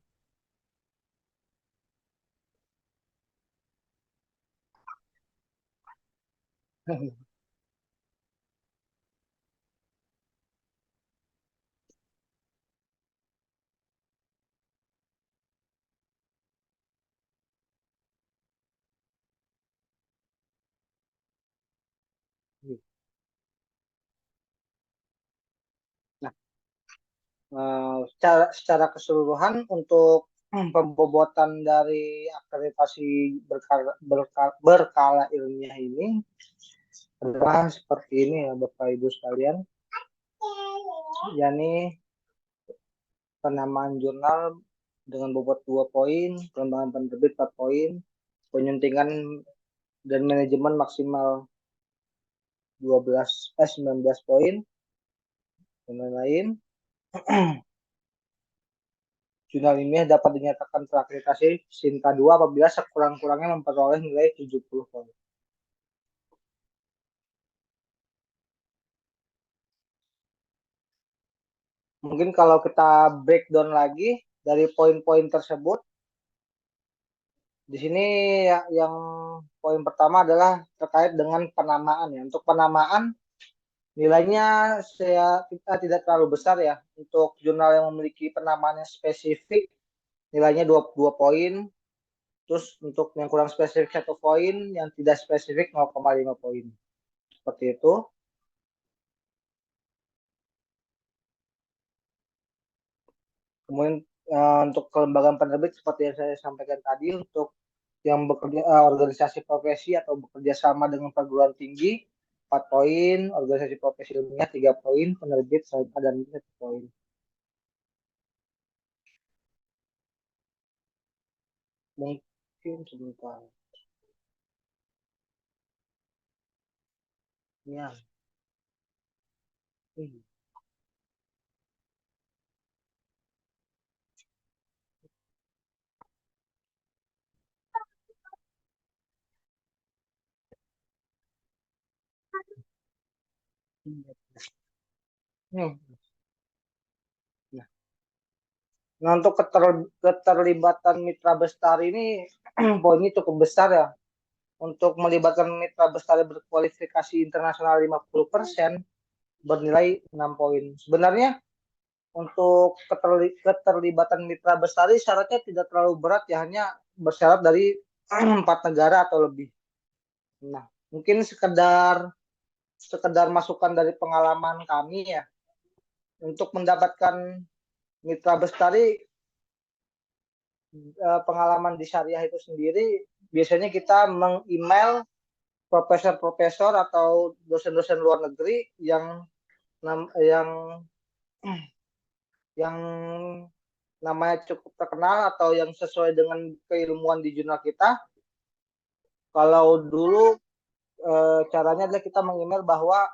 Nah, secara keseluruhan untuk pembobotan dari akreditasi berkala ilmiah ini adalah seperti ini ya Bapak Ibu sekalian, yakni penamaan jurnal dengan bobot 2 poin, pengembangan penerbit 4 poin, penyuntingan dan manajemen maksimal 19 poin, dan lain-lain. Jurnal ilmiah dapat dinyatakan terakreditasi Sinta 2 apabila sekurang-kurangnya memperoleh nilai 70 poin. Mungkin kalau kita breakdown lagi dari poin-poin tersebut, di sini yang poin pertama adalah terkait dengan penamaan ya. Untuk penamaan nilainya kita tidak terlalu besar ya. Untuk jurnal yang memiliki penamaan yang spesifik nilainya 2 poin. Terus untuk yang kurang spesifik 1 poin, yang tidak spesifik 0,5 poin. Seperti itu. Kemudian untuk kelembagaan penerbit seperti yang saya sampaikan tadi, untuk yang bekerja organisasi profesi atau bekerja sama dengan perguruan tinggi 4 poin, organisasi profesi ilmiah 3 poin, penerbit dan 1 poin. Mungkin sebentar. Ya. Nah, untuk keterlibatan mitra bestari ini poinnya cukup besar ya. Untuk melibatkan mitra bestari berkualifikasi internasional 50% bernilai 6 poin. Sebenarnya untuk keterlibatan mitra bestari syaratnya tidak terlalu berat ya, hanya bersyarat dari 4 negara atau lebih. Nah, mungkin sekedar masukan dari pengalaman kami ya, untuk mendapatkan mitra bestari, pengalaman di syariah itu sendiri biasanya kita meng-email profesor-profesor atau dosen-dosen luar negeri yang yang namanya cukup terkenal atau yang sesuai dengan keilmuan di jurnal kita. Kalau dulu caranya adalah kita meng-email bahwa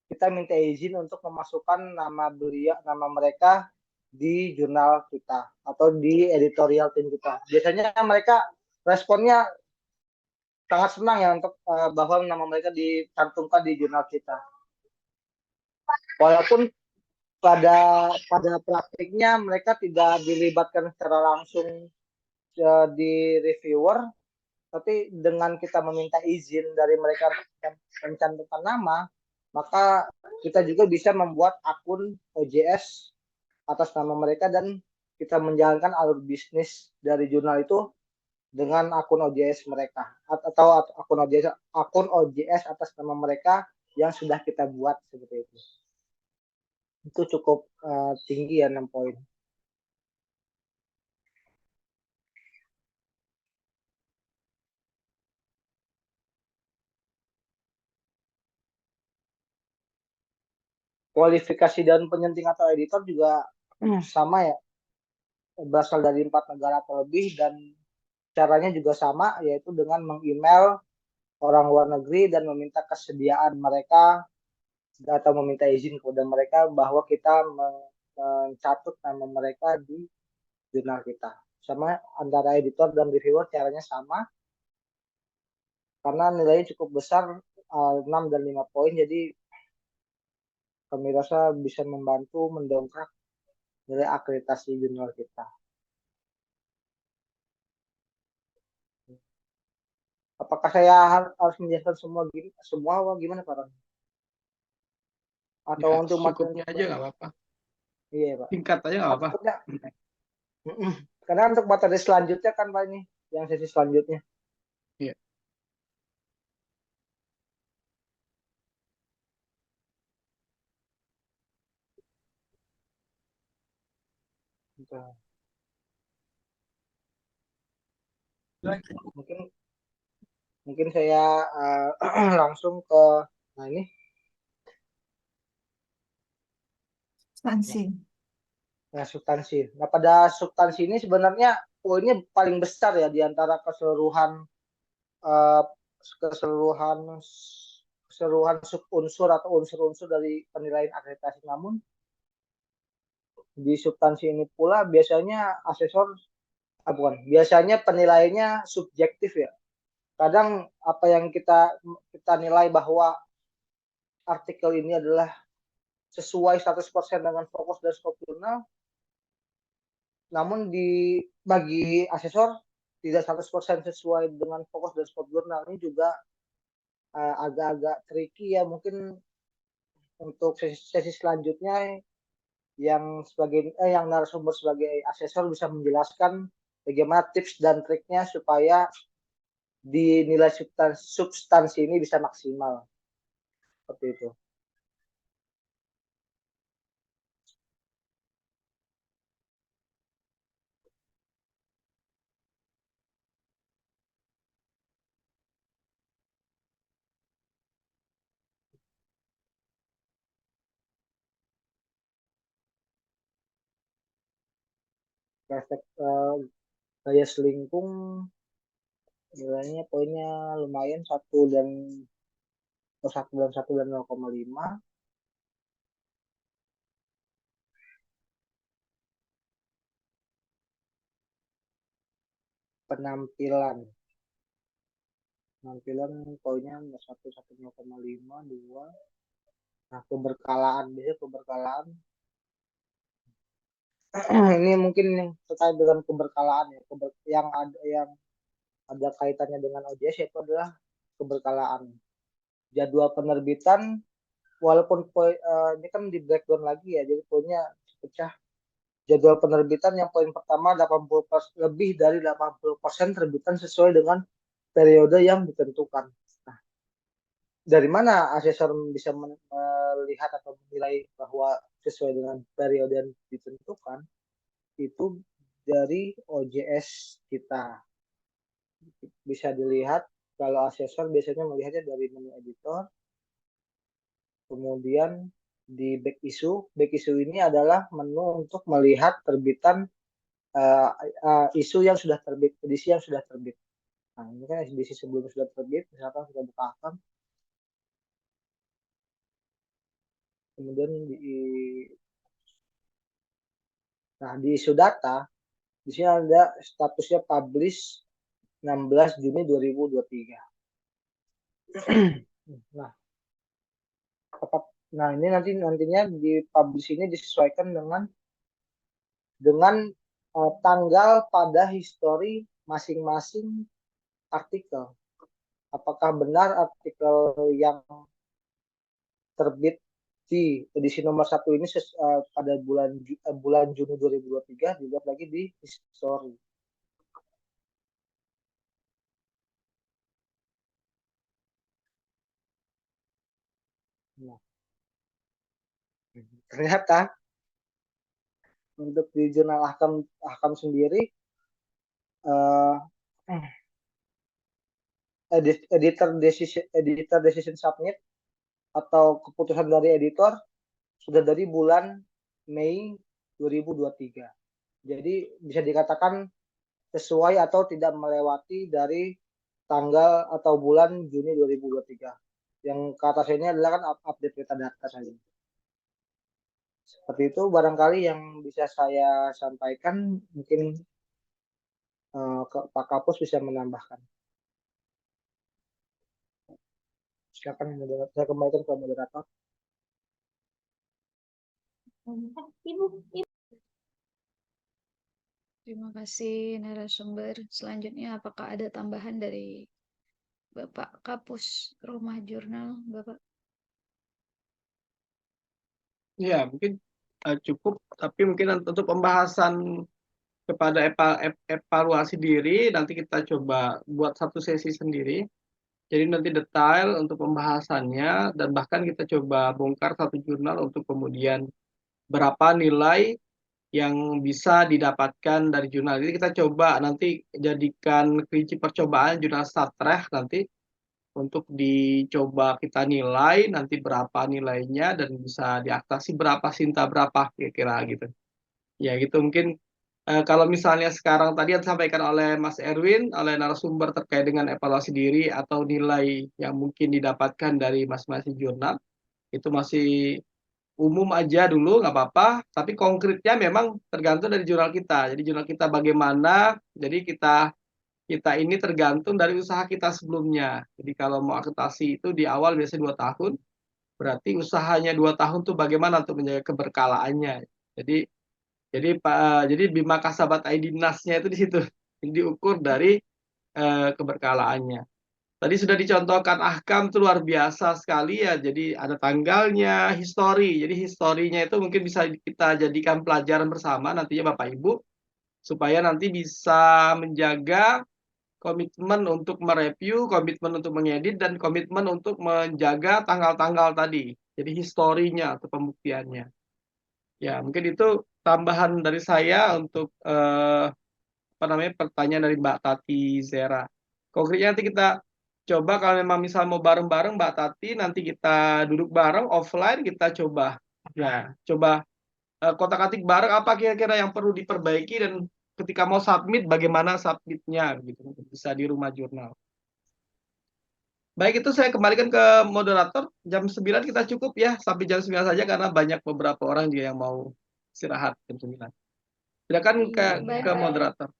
kita minta izin untuk memasukkan nama mereka di jurnal kita atau di editorial tim kita. Biasanya mereka responnya sangat senang ya untuk bahwa nama mereka dicantumkan di jurnal kita. Walaupun pada praktiknya mereka tidak dilibatkan secara langsung di reviewer, tapi dengan kita meminta izin dari mereka mencantumkan nama, maka kita juga bisa membuat akun OJS atas nama mereka dan kita menjalankan alur bisnis dari jurnal itu dengan akun OJS mereka atau akun OJS atas nama mereka yang sudah kita buat seperti itu. Itu cukup tinggi ya 6 poin. kualifikasi dan penyenting atau editor juga sama ya, berasal dari 4 negara atau lebih, dan caranya juga sama, yaitu dengan meng-email orang luar negeri dan meminta kesediaan mereka atau meminta izin kepada mereka bahwa kita mencatut nama mereka di jurnal kita. Sama antara editor dan reviewer caranya sama, karena nilainya cukup besar, 6 dan 5 poin, jadi kami rasa bisa membantu mendongkrak nilai akreditasi jurnal kita. Apakah saya harus menjelaskan semua gimana Pak Ron? Atau Ya, untuk cukupnya aja nggak apa-apa. Iya Pak. Singkat aja nggak apa-apa. Karena untuk materi selanjutnya kan Pak, ini yang sesi selanjutnya. Iya. Mungkin saya langsung ke ini Substansi. substansi. Nah, pada substansi ini sebenarnya poinnya paling besar ya di antara keseluruhan sub-unsur atau unsur-unsur dari penilaian akreditasi. Namun di substansi ini pula biasanya biasanya penilaiannya subjektif ya. Kadang apa yang kita nilai bahwa artikel ini adalah sesuai 100% dengan fokus dan skop jurnal, namun bagi asesor tidak 100% sesuai dengan fokus dan skop jurnal. Ini juga agak-agak tricky ya. Mungkin untuk sesi selanjutnya yang narasumber sebagai asesor bisa menjelaskan bagaimana tips dan triknya supaya dinilai substansi ini bisa maksimal. Seperti itu. Efek gaya selingkung nilainya poinnya lumayan, 1 dan 0,5. Penampilan poinnya 1,5, 2. Nah, keberkalaan ini mungkin yang terkait dengan keberkalaan ya, yang ada kaitannya dengan OJS, yaitu adalah keberkalaan. Jadwal penerbitan, walaupun ini kan di breakdown lagi ya, jadi poinnya pecah. Jadwal penerbitan yang poin pertama 80%, lebih dari 80% terbitan sesuai dengan periode yang ditentukan. Nah, dari mana asesor bisa melihat atau menilai bahwa sesuai dengan periode yang ditentukan? Itu dari OJS kita. Bisa dilihat kalau asesor biasanya melihatnya dari menu editor, kemudian di back issue. Back issue ini adalah menu untuk melihat terbitan isu yang sudah terbit, edisi yang sudah terbit. Nah, ini kan edisi sebelum sudah terbit, misalkan kita buka akun. Kemudian di isu data, di sini ada statusnya publish 16 Juni 2023. Nah, ini nantinya di publish ini disesuaikan dengan tanggal pada histori masing-masing artikel. Apakah benar artikel yang terbit di edisi nomor 1 ini pada bulan Juni 2023, dilihat lagi di history. Nah, ternyata untuk di jurnal Ahkam sendiri, editor decision submit atau keputusan dari editor sudah dari bulan Mei 2023. Jadi bisa dikatakan sesuai atau tidak melewati dari tanggal atau bulan Juni 2023. Yang ke atas ini adalah kan update metadata saja. Seperti itu barangkali yang bisa saya sampaikan, mungkin Pak Kapus bisa menambahkan. Silakan saya kembalikan ke moderator. Terima kasih narasumber. Selanjutnya apakah ada tambahan dari Bapak Kapus Rumah Jurnal, Bapak? Ya, mungkin cukup, tapi mungkin untuk pembahasan kepada evaluasi diri, nanti kita coba buat satu sesi sendiri. Jadi nanti detail untuk pembahasannya, dan bahkan kita coba bongkar satu jurnal untuk kemudian berapa nilai yang bisa didapatkan dari jurnal. Jadi kita coba nanti jadikan kelinci percobaan jurnal Satreh nanti untuk dicoba kita nilai nanti berapa nilainya dan bisa diatasi berapa Sinta berapa kira-kira gitu. Ya gitu mungkin kalau misalnya sekarang tadi yang disampaikan oleh Mas Erwin, oleh narasumber terkait dengan evaluasi diri atau nilai yang mungkin didapatkan dari masing-masing jurnal, itu masih umum aja dulu, nggak apa-apa. Tapi konkretnya memang tergantung dari jurnal kita. Jadi jurnal kita bagaimana, jadi kita ini tergantung dari usaha kita sebelumnya. Jadi kalau mau akreditasi itu di awal biasanya 2 tahun, berarti usahanya 2 tahun tuh bagaimana untuk menjaga keberkalaannya. Jadi Bima Kasabat ID NAS-nya itu di situ. Diukur dari keberkalaannya. Tadi sudah dicontohkan ahkam itu luar biasa sekali ya. Jadi ada tanggalnya, histori. Jadi historinya itu mungkin bisa kita jadikan pelajaran bersama nantinya Bapak Ibu supaya nanti bisa menjaga komitmen untuk mereview, komitmen untuk mengedit, dan komitmen untuk menjaga tanggal-tanggal tadi. Jadi historinya atau pembuktiannya. Ya, mungkin itu tambahan dari saya untuk pertanyaan dari Mbak Tati Zera. Konkretnya nanti kita coba kalau memang misal mau bareng-bareng Mbak Tati, nanti kita duduk bareng offline kita coba. Nah, coba kotak-katik bareng apa kira-kira yang perlu diperbaiki dan ketika mau submit bagaimana submitnya gitu. Bisa di rumah jurnal. Baik, itu saya kembalikan ke moderator. Jam 9 kita cukup ya, sampai jam 9 saja karena banyak beberapa orang juga yang mau istirahat jam 9. Silakan ke moderator.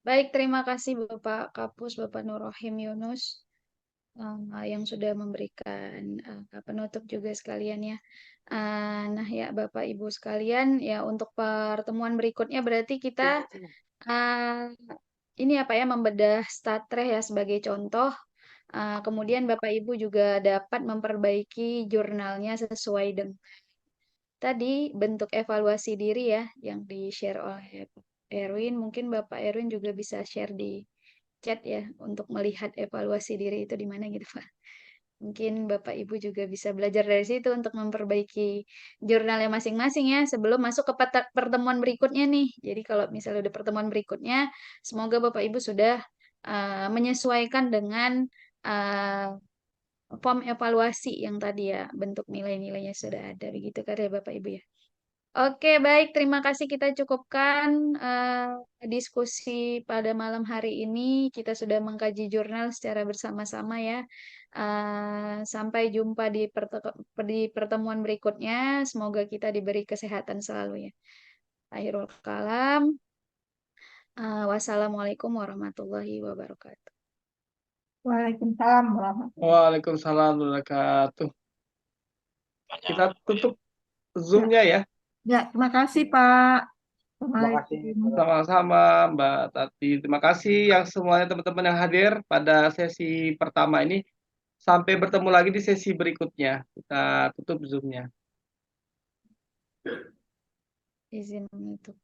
Baik, terima kasih Bapak Kapus, Bapak Nurrohim Yunus yang sudah memberikan penutup juga sekalian ya. Nah ya Bapak Ibu sekalian, ya untuk pertemuan berikutnya berarti kita ini apa ya membedah Statreh ya sebagai contoh. Kemudian Bapak Ibu juga dapat memperbaiki jurnalnya sesuai dengan tadi bentuk evaluasi diri ya yang di-share oleh Erwin. Mungkin Bapak Erwin juga bisa share di chat ya untuk melihat evaluasi diri itu di mana gitu Pak. Mungkin Bapak Ibu juga bisa belajar dari situ untuk memperbaiki jurnalnya masing-masing ya sebelum masuk ke pertemuan berikutnya nih. Jadi kalau misalnya udah pertemuan berikutnya, semoga Bapak Ibu sudah menyesuaikan dengan form evaluasi yang tadi ya bentuk nilai-nilainya sudah ada begitu kan ya Bapak Ibu ya. Oke, baik. Terima kasih kita cukupkan diskusi pada malam hari ini. Kita sudah mengkaji jurnal secara bersama-sama ya. Sampai jumpa di pertemuan berikutnya. Semoga kita diberi kesehatan selalu ya. Akhirul kalam. Wassalamualaikum warahmatullahi wabarakatuh. Waalaikumsalam warahmatullahi Waalaikumsalam warahmatullahi wabarakatuh. Kita tutup Zoom-nya ya. Ya, terima kasih Pak. Terima kasih. Sama-sama Mbak Tati. Terima kasih yang semuanya teman-teman yang hadir pada sesi pertama ini. Sampai bertemu lagi di sesi berikutnya. Kita tutup Zoom-nya. Izin menutup.